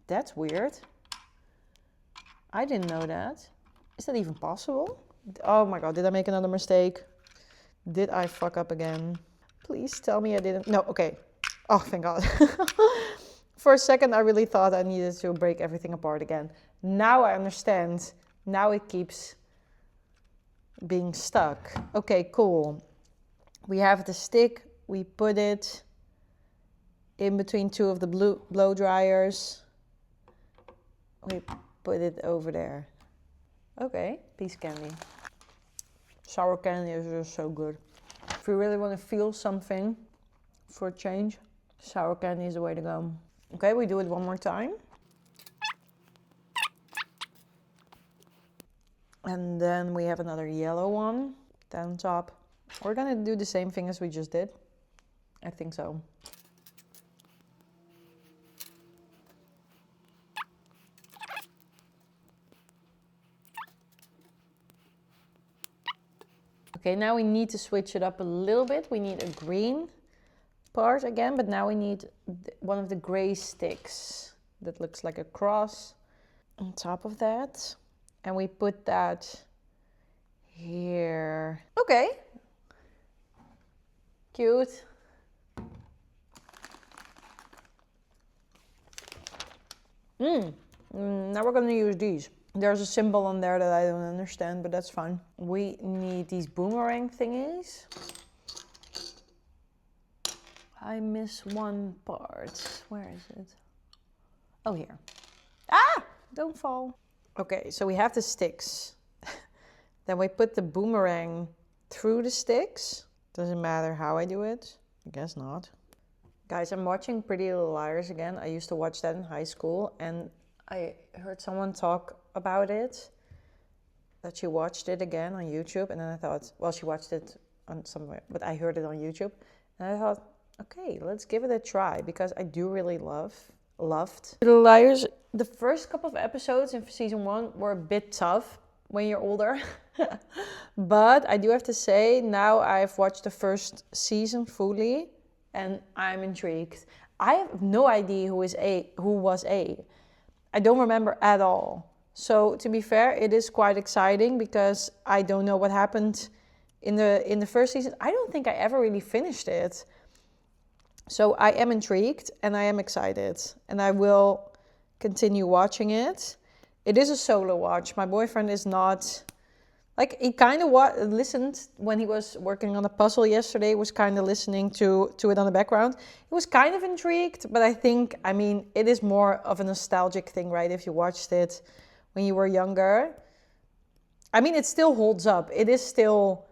That's weird. I didn't know that. Is that even possible? Oh my god, did I make another mistake? Did I fuck up again? Please tell me I didn't. No, okay. Oh, thank god. For a second, I really thought I needed to break everything apart again. Now I understand. Now it keeps being stuck. Okay, cool. We have the stick. We put it in between 2 of the blow dryers. We put it over there. Okay, peace candy. Sour candy is just so good. If you really want to feel something for a change, sour candy is the way to go. Okay, we do it one more time. And then we have another yellow one down top. We're gonna do the same thing as we just did. I think so. Okay, now we need to switch it up a little bit. We need a green part again, but now we need one of the gray sticks that looks like a cross on top of that. And we put that here. Okay. Cute. Now we're gonna use these. There's a symbol on there that I don't understand, but that's fine. We need these boomerang thingies. I miss one part. Where is it? Oh, here. Ah! Don't fall. Okay, so we have the sticks. Then we put the boomerang through the sticks. Does it matter how I do it? I guess not. Guys, I'm watching Pretty Little Liars again. I used to watch that in high school, and I heard someone talk about it, that she watched it again on YouTube, and then I thought, well, she watched it on somewhere, but I heard it on YouTube, and I thought, okay, let's give it a try, because I do really loved Little Liars. The first couple of episodes in season 1 were a bit tough when you're older, but I do have to say, now I've watched the first season fully, and I'm intrigued. I have no idea who was A. I don't remember at all. So to be fair, it is quite exciting because I don't know what happened in the first season. I don't think I ever really finished it. So I am intrigued and I am excited, and I will continue watching it. It is a solo watch. My boyfriend is not, like, he kind of listened when he was working on a puzzle yesterday, was kind of listening to it on the background. He was kind of intrigued, but I think, I mean, it is more of a nostalgic thing, right? If you watched it when you were younger. I mean, it still holds up. It is still,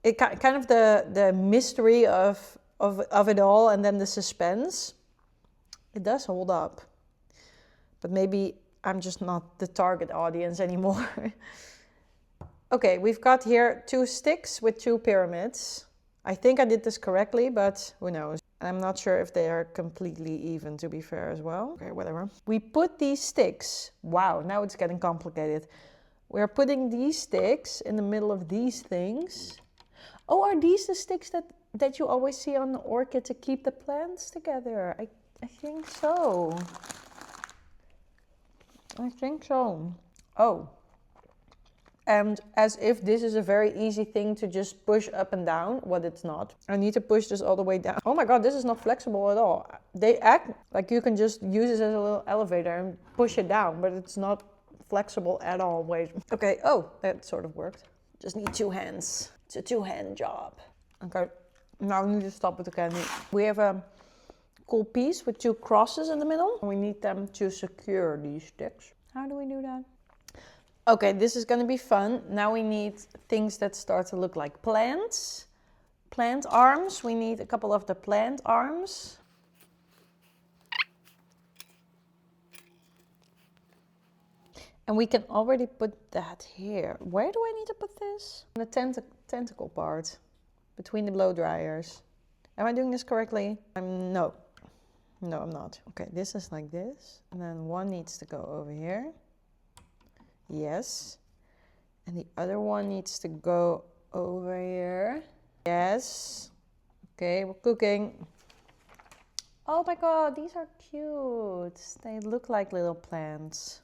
it kind of the mystery of it all, and then the suspense. It does hold up. But maybe I'm just not the target audience anymore. Okay, we've got here 2 sticks with 2 pyramids. I think I did this correctly, but who knows? I'm not sure if they are completely even, to be fair, as well. Okay, whatever. We put these sticks. Wow, now it's getting complicated. We're putting these sticks in the middle of these things. Oh, are these the sticks that you always see on the orchid to keep the plants together? I think so. I think so. Oh. And as if this is a very easy thing to just push up and down, what it's not. I need to push this all the way down. Oh my god, this is not flexible at all. They act like you can just use this as a little elevator and push it down, but it's not flexible at all. Wait. Okay, oh, that sort of worked. Just need 2 hands. It's a 2-hand job. Okay, now we need to stop with the candy. We have a cool piece with 2 crosses in the middle. We need them to secure these sticks. How do we do that? Okay, this is going to be fun. Now we need things that start to look like plants. Plant arms. We need a couple of the plant arms. And we can already put that here. Where do I need to put this? The tentacle part. Between the blow dryers. Am I doing this correctly? No. No, I'm not. Okay, this is like this. And then one needs to go over here. Yes. And the other one needs to go over here. Yes. Okay, we're cooking. Oh my god, these are cute. They look like little plants.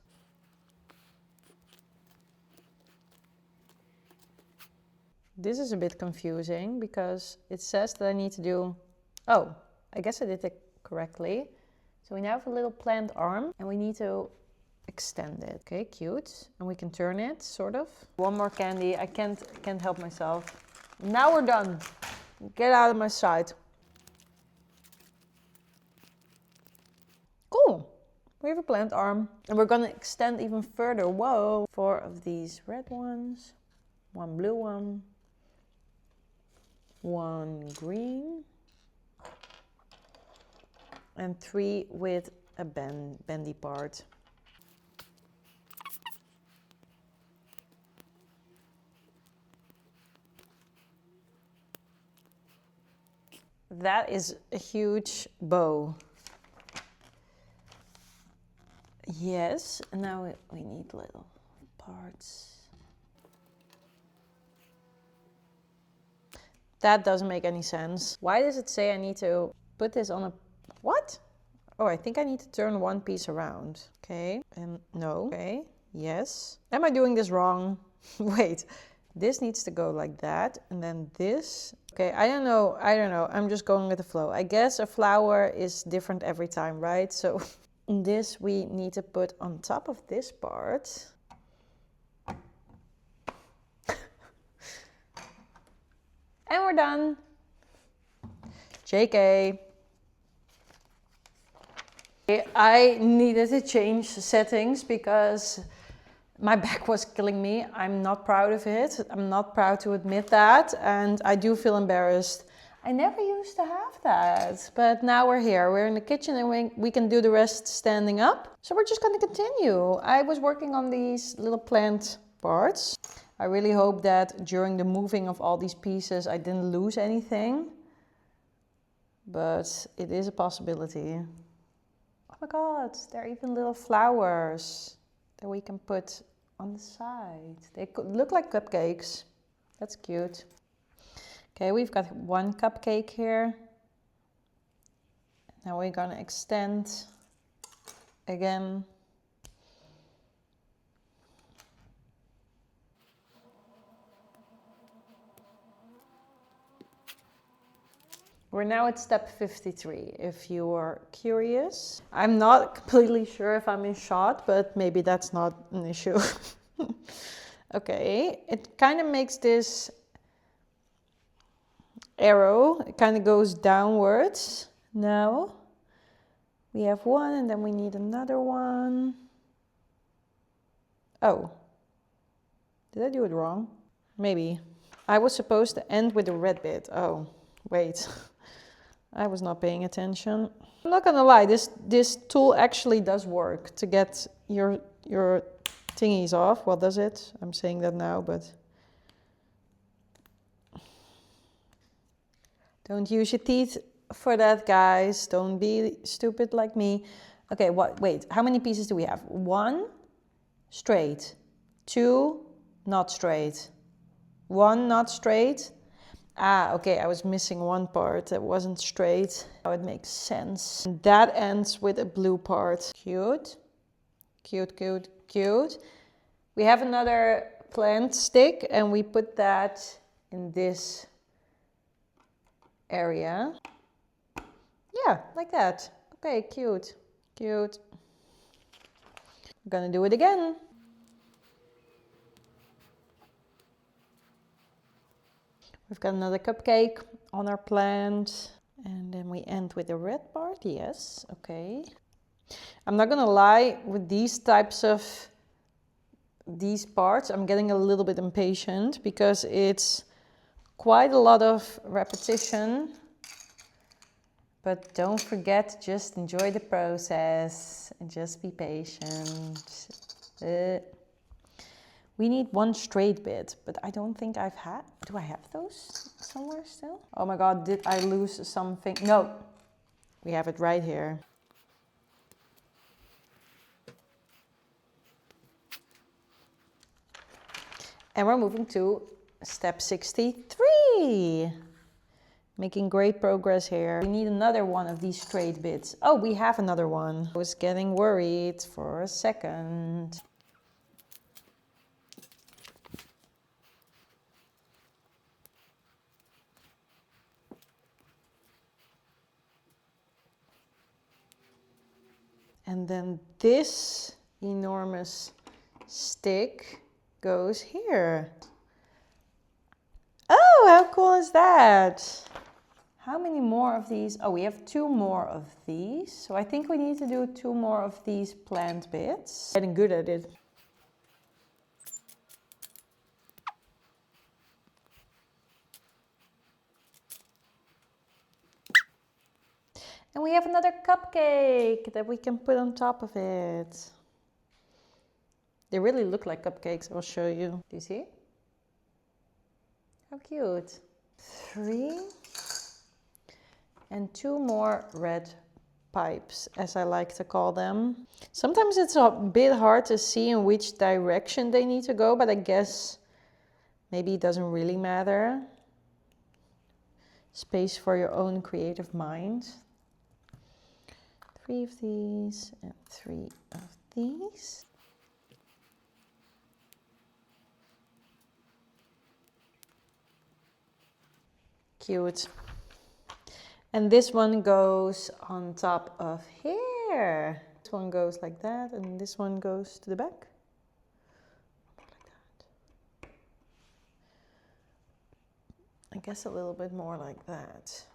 This is a bit confusing because it says that I need to do... Oh, I guess I did it correctly. So we now have a little plant arm and we need to extend it. Okay, cute. And we can turn it, sort of. One more candy. I can't help myself. Now we're done. Get out of my sight. Cool. We have a plant arm. And we're gonna extend even further. Whoa. 4 of these red ones. 1 blue one. 1 green. And 3 with a bendy part. That is a huge bow. Yes, and now we need little parts. That doesn't make any sense. Why does it say I need to put this on a... What? Oh, I think I need to turn one piece around. Okay, and no. Okay, yes. Am I doing this wrong? Wait, this needs to go like that, and then this... Okay, I don't know. I'm just going with the flow. I guess a flower is different every time, right? So this we need to put on top of this part. And we're done. JK. I needed to change settings because My back was killing me. I'm not proud of it. I'm not proud to admit that. And I do feel embarrassed. I never used to have that. But now we're here. We're in the kitchen and we can do the rest standing up. So we're just going to continue. I was working on these little plant parts. I really hope that during the moving of all these pieces, I didn't lose anything. But it is a possibility. Oh my God, there are even little flowers that we can put on the side. They could look like cupcakes. That's cute. Okay, we've got one cupcake here. Now we're gonna extend again. We're now at step 53, if you are curious. I'm not completely sure if I'm in shot, but maybe that's not an issue. Okay, it kind of makes this arrow, it kind of goes downwards. Now we have one and then we need another one. Oh, did I do it wrong? Maybe. I was supposed to end with the red bit. Oh, wait. I was not paying attention. I'm not gonna lie, this tool actually does work to get your thingies off. Well, does it? I'm saying that now, but don't use your teeth for that, guys. Don't be stupid like me. Okay, wait, how many pieces do we have? 1 straight, 2 not straight, 1 not straight. Ah, okay, I was missing one part that wasn't straight. Now it makes sense. And that ends with a blue part. Cute, cute, cute, cute. We have another plant stick and we put that in this area. Yeah, like that. Okay, cute, cute. I'm gonna do it again. We've got another cupcake on our plant. And then we end with the red part. Yes, okay. I'm not gonna lie, with these types of these parts, I'm getting a little bit impatient because it's quite a lot of repetition. But don't forget, just enjoy the process and just be patient. We need 1 straight bit, but I don't think I've had. Do I have those somewhere still? Oh my God, did I lose something? No, we have it right here. And we're moving to step 63. Making great progress here. We need another one of these straight bits. Oh, we have another one. I was getting worried for a second. And then this enormous stick goes here. Oh, how cool is that? How many more of these? Oh, we have 2 more of these. So I think we need to do 2 more of these plant bits. Getting good at it. And we have another cupcake that we can put on top of it. They really look like cupcakes. I'll show you. Do you see? How cute. 3. And 2 more red pipes, as I like to call them. Sometimes it's a bit hard to see in which direction they need to go, but I guess maybe it doesn't really matter. Space for your own creative mind. 3 of these and 3 of these. Cute. And this one goes on top of here. This one goes like that, and this one goes to the back. Like that. I guess a little bit more like that.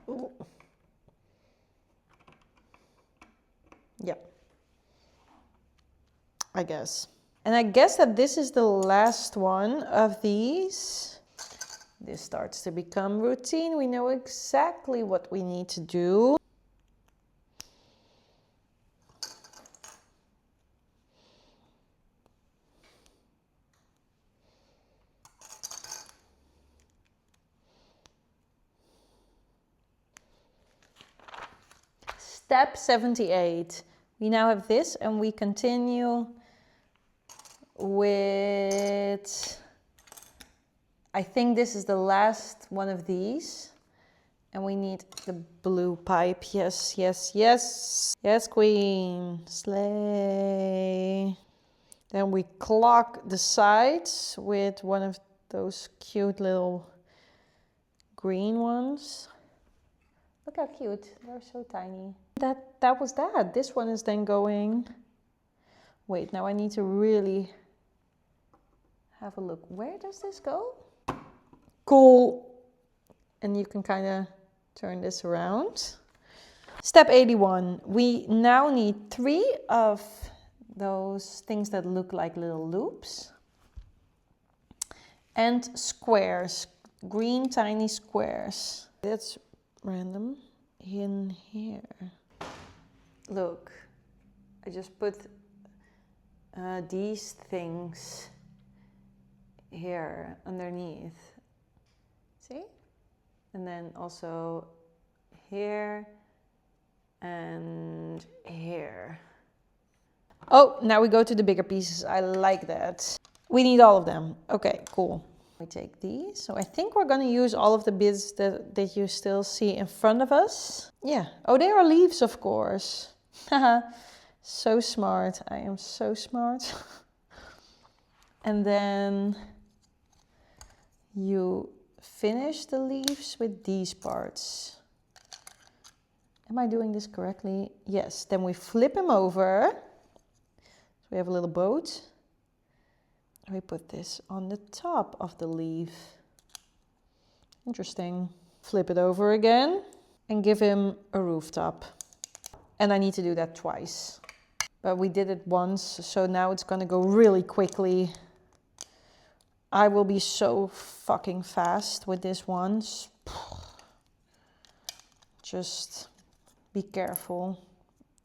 Ooh. Yeah. I guess. And I guess that this is the last one of these. This starts to become routine. We know exactly what we need to do. Step 78. We now have this and we continue with, I think this is the last one of these. And we need the blue pipe. Yes, yes, yes. Yes, queen. Slay. Then we clock the sides with one of those cute little green ones. Look how cute. They're so tiny. That was that. This one is then going... Wait, now I need to really have a look. Where does this go? Cool. And you can kind of turn this around. Step 81. We now need 3 of those things that look like little loops. And squares. Green tiny squares. That's random. In here. Look. I just put these things here underneath. See? And then also here and here. Oh, now we go to the bigger pieces. I like that. We need all of them. Okay, cool. We take these. So I think we're going to use all of the bits that you still see in front of us. Yeah. Oh, they are leaves, of course. Haha. So smart. I am so smart. And then you finish the leaves with these parts. Am I doing this correctly? Yes. Then we flip them over. So we have a little boat. We put this on the top of the leaf. Interesting. Flip it over again and give him a rooftop. And I need to do that twice. But we did it once, so now it's gonna go really quickly. I will be so fucking fast with this one. Just be careful.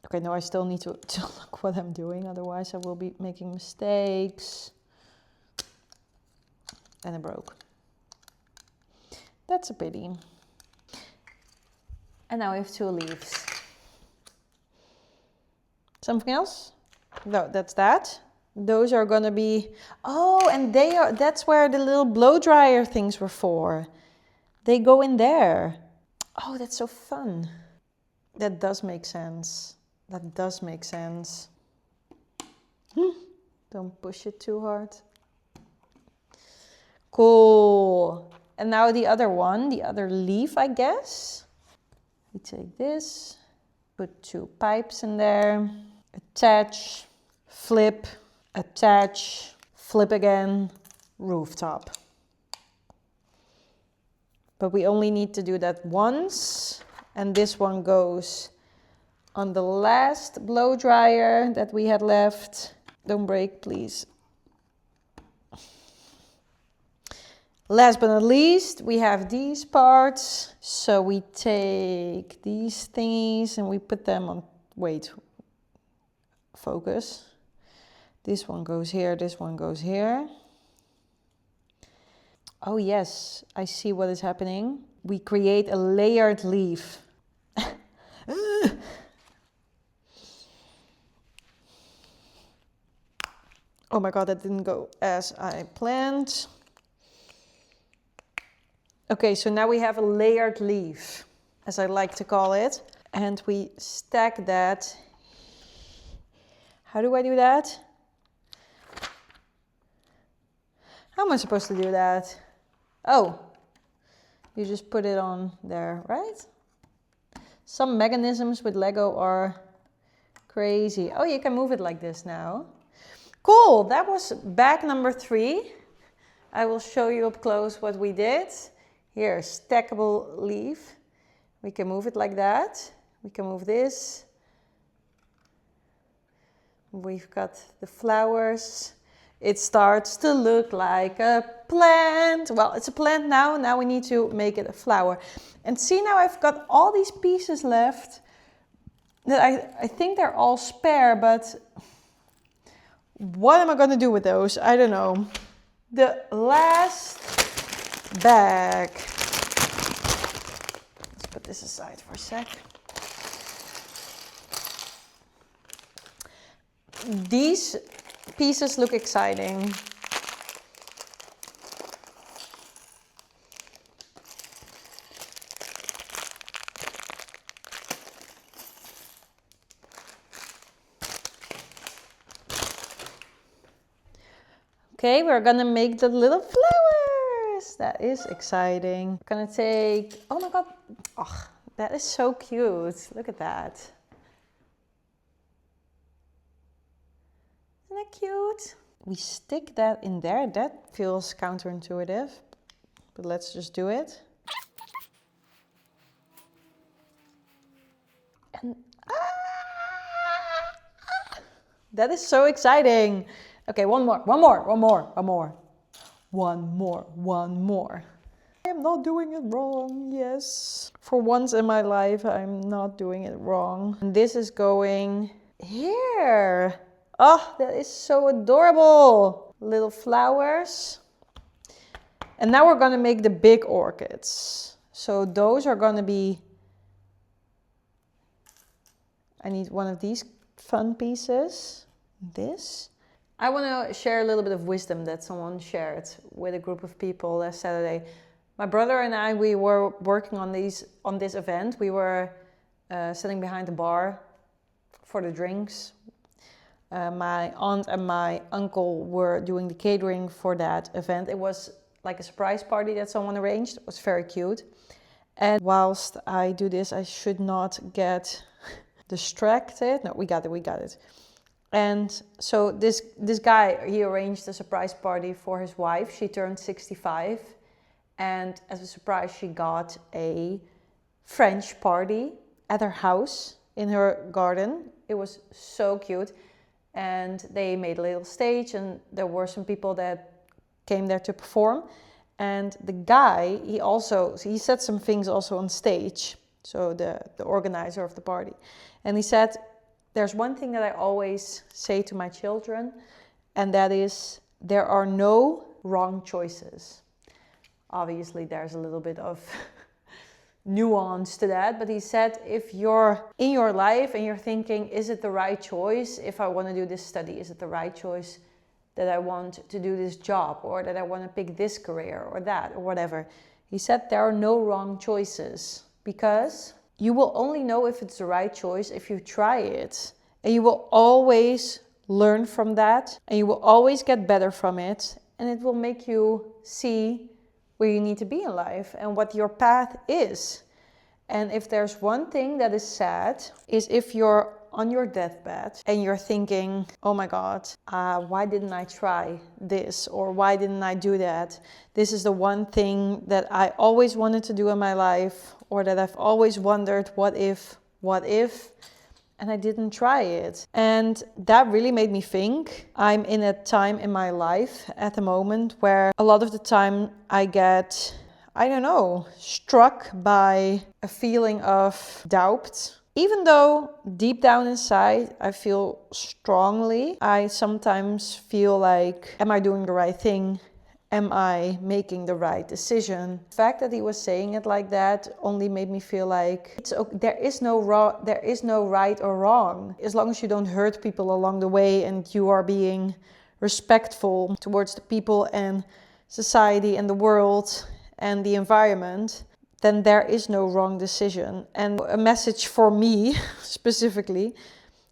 Okay, no, I still need to look what I'm doing, otherwise I will be making mistakes. And it broke. That's a pity. And now we have 2 leaves. Something else? No, that's that. Those are gonna be, oh, and that's where the little blow dryer things were for. They go in there. Oh, that's so fun. That does make sense. That does make sense. Don't push it too hard. Cool. And now the other one, the other leaf, I guess. We take this, put 2 pipes in there, attach, flip, attach, flip again, rooftop. But we only need to do that once, and this one goes on the last blow dryer that we had left. Don't break, please. Last but not least, we have these parts. So we take these thingies and we put them on, wait, focus. This one goes here, this one goes here. Oh yes, I see what is happening. We create a layered leaf. Oh my god, that didn't go as I planned. Okay, so now we have a layered leaf, as I like to call it. And we stack that. How do I do that? How am I supposed to do that? Oh, you just put it on there, right? Some mechanisms with Lego are crazy. Oh, you can move it like this now. Cool, that was bag number 3. I will show you up close what we did. Here, stackable leaf. We can move it like that. We can move this. We've got the flowers. It starts to look like a plant. Well, it's a plant now. Now we need to make it a flower. And see, now I've got all these pieces left that I think they're all spare, but what am I going to do with those? I don't know. The last bag. Let's put this aside for a sec. These pieces look exciting. Okay, we're gonna make the little flowers. That is exciting. Gonna take, oh my God, oh, that is so cute. Look at that. Isn't that cute? We stick that in there. That feels counterintuitive, but let's just do it. And that is so exciting. Okay, one more. I am not doing it wrong, yes. For once in my life, I'm not doing it wrong. And this is going here. Oh, that is so adorable. Little flowers. And now we're gonna make the big orchids. So those are gonna be, I need one of these fun pieces. This. I want to share a little bit of wisdom that someone shared with a group of people last Saturday. My brother and I, we were working on this event. We were sitting behind the bar for the drinks. My aunt and my uncle were doing the catering for that event. It was like a surprise party that someone arranged. It was very cute. And whilst I do this, I should not get distracted. No, we got it. And so this guy, he arranged a surprise party for his wife. She turned 65. And as a surprise, she got a French party at her house in her garden. It was so cute. And they made a little stage and there were some people that came there to perform. And the guy, he said some things also on stage. So the organizer of the party. And he said, there's one thing that I always say to my children, and that is, there are no wrong choices. Obviously, there's a little bit of nuance to that, but he said, if you're in your life and you're thinking, is it the right choice? If I want to do this study, is it the right choice that I want to do this job, or that I want to pick this career or that, or whatever? He said, there are no wrong choices, because you will only know if it's the right choice if you try it. And you will always learn from that. And you will always get better from it. And it will make you see where you need to be in life and what your path is. And if there's one thing that is sad, is if you're on your deathbed and you're thinking, oh my God, why didn't I try this? Or why didn't I do that? This is the one thing that I always wanted to do in my life, or that I've always wondered, what if, and I didn't try it. And that really made me think. I'm in a time in my life at the moment where a lot of the time I get, I don't know, struck by a feeling of doubt. Even though deep down inside I feel strongly, I sometimes feel like, am I doing the right thing? Am I making the right decision? The fact that he was saying it like that only made me feel like there is no right or wrong. As long as you don't hurt people along the way and you are being respectful towards the people and society and the world and the environment, then there is no wrong decision. And a message for me specifically,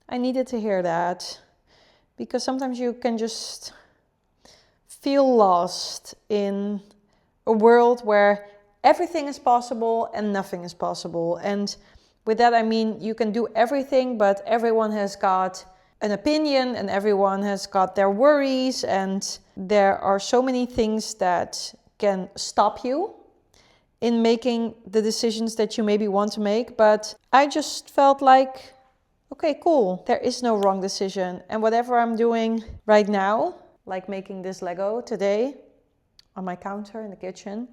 I needed to hear that, because sometimes you can just feel lost in a world where everything is possible and nothing is possible. And with that I mean you can do everything, but everyone has got an opinion and everyone has got their worries, and there are so many things that can stop you in making the decisions that you maybe want to make. But I just felt like, okay, cool, there is no wrong decision, and whatever I'm doing right now like making this Lego today on my counter in the kitchen,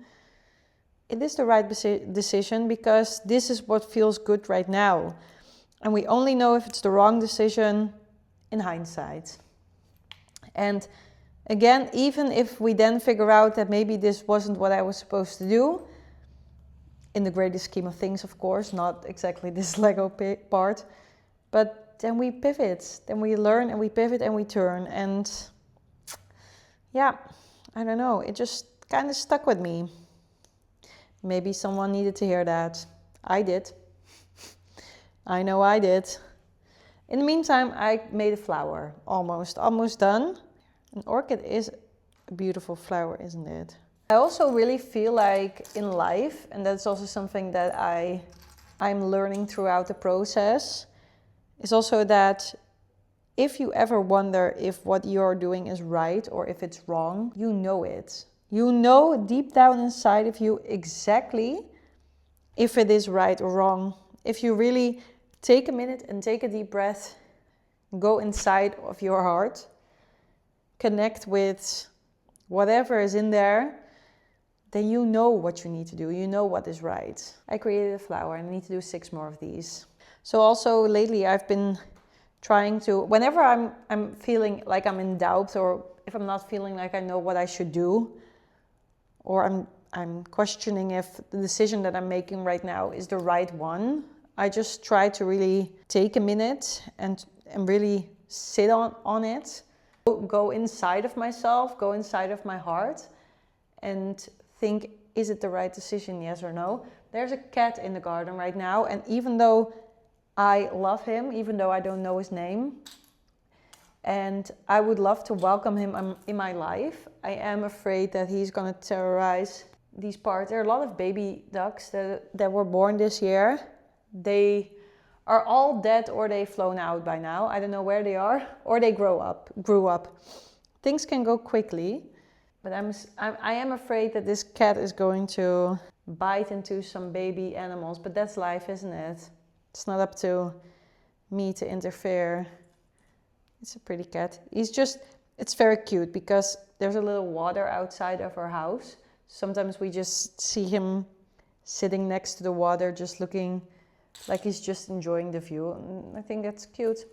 it is the right decision because this is what feels good right now. And we only know if it's the wrong decision in hindsight. And again, even if we then figure out that maybe this wasn't what I was supposed to do, in the greater scheme of things, of course, not exactly this Lego part, but then we pivot, then we learn and we pivot and we turn. And yeah, I don't know, it just kind of stuck with me. Maybe someone needed to hear that. I did. I know I did. In the meantime, I made a flower, almost done. An orchid is a beautiful flower, isn't it? I also really feel like in life, and that's also something that I'm learning throughout the process, is also that if you ever wonder if what you're doing is right or if it's wrong, you know it. You know deep down inside of you exactly if it is right or wrong. If you really take a minute and take a deep breath, go inside of your heart, connect with whatever is in there, then you know what you need to do. You know what is right. I created a flower and I need to do 6 more of these. So also lately I've been trying to, whenever I'm feeling like I'm in doubt, or if I'm not feeling like I know what I should do, or I'm questioning if the decision that I'm making right now is the right one, I just try to really take a minute and really sit on it. Go inside of myself, go inside of my heart and think, is it the right decision, yes or no? There's a cat in the garden right now, and even though I love him, even though I don't know his name, and I would love to welcome him in my life, I am afraid that he's gonna terrorize these parts. There are a lot of baby ducks that were born this year. They are all dead or they've flown out by now. I don't know where they are, or they grew up. Things can go quickly. But I am afraid that this cat is going to bite into some baby animals. But that's life, isn't it? It's not up to me to interfere. It's a pretty cat. It's very cute because there's a little water outside of our house. Sometimes we just see him sitting next to the water, just looking like he's just enjoying the view. And I think that's cute.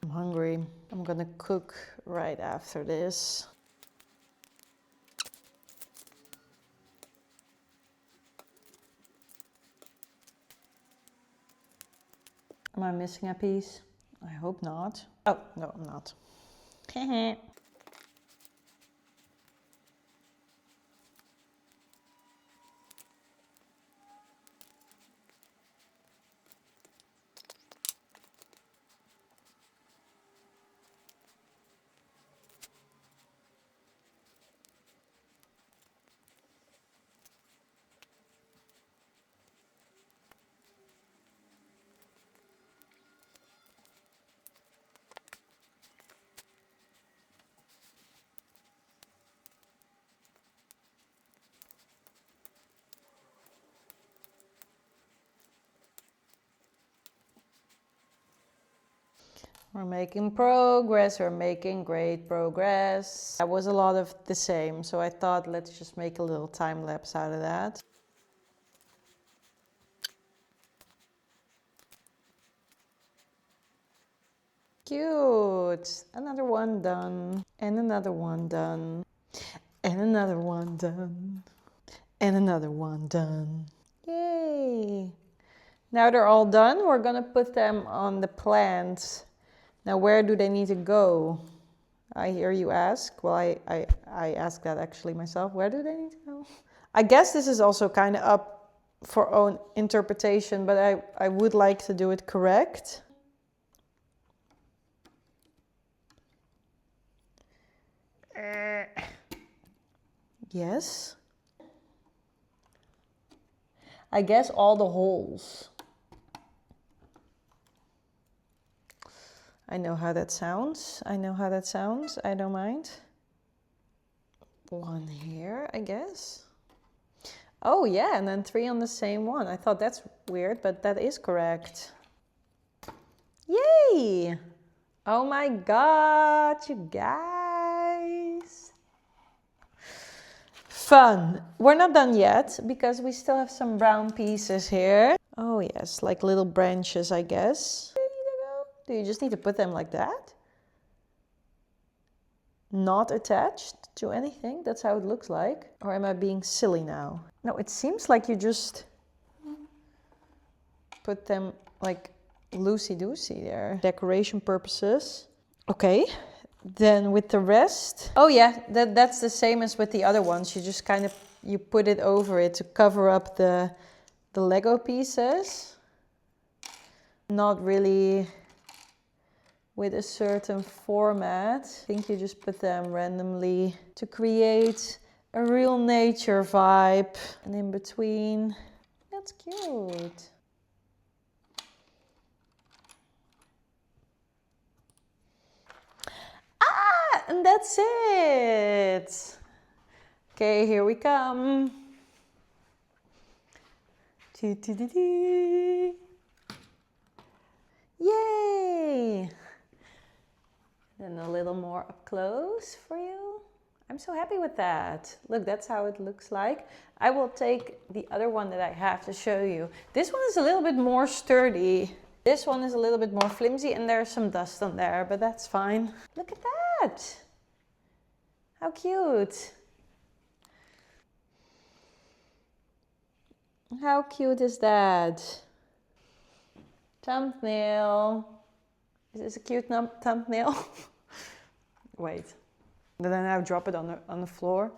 I'm hungry. I'm gonna cook right after this. Am I missing a piece? I hope not. Oh, no, I'm not. We're making progress, we're making great progress. That was a lot of the same, so I thought let's just make a little time lapse out of that. Cute! Another one done. And another one done. And another one done. And another one done. Yay! Now they're all done, we're gonna put them on the plant. Now, where do they need to go? I hear you ask. Well, I asked that actually myself. Where do they need to go? I guess this is also kind of up for own interpretation, but I would like to do it correct. Yes. I guess all the holes. I know how that sounds. I know how that sounds. I don't mind. One here, I guess. Oh yeah, and then 3 on the same one. I thought that's weird, but that is correct. Yay! Oh my god, you guys. Fun. We're not done yet because we still have some brown pieces here. Oh yes, like little branches, I guess. Do you just need to put them like that? Not attached to anything? That's how it looks like. Or am I being silly now? No, it seems like you just put them like loosey-goosey there. Decoration purposes. Okay, then with the rest. Oh yeah, that's the same as with the other ones. You just kind of, you put it over it to cover up the Lego pieces. Not really with a certain format. I think you just put them randomly to create a real nature vibe. And in between, that's cute. Ah, and that's it. Okay, here we come. Yay! Then a little more up close for you. I'm so happy with that. Look, that's how it looks like. I will take the other one that I have to show you. This one is a little bit more sturdy. This one is a little bit more flimsy and there's some dust on there, but that's fine. Look at that. How cute. How cute is that? Thumbnail. Is this a cute thumbnail? Wait. Then I now drop it on the floor.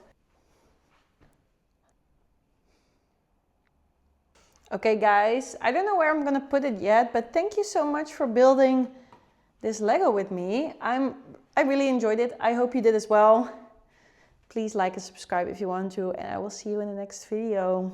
Okay guys, I don't know where I'm gonna put it yet, but thank you so much for building this Lego with me. I really enjoyed it. I hope you did as well. Please like and subscribe if you want to, and I will see you in the next video.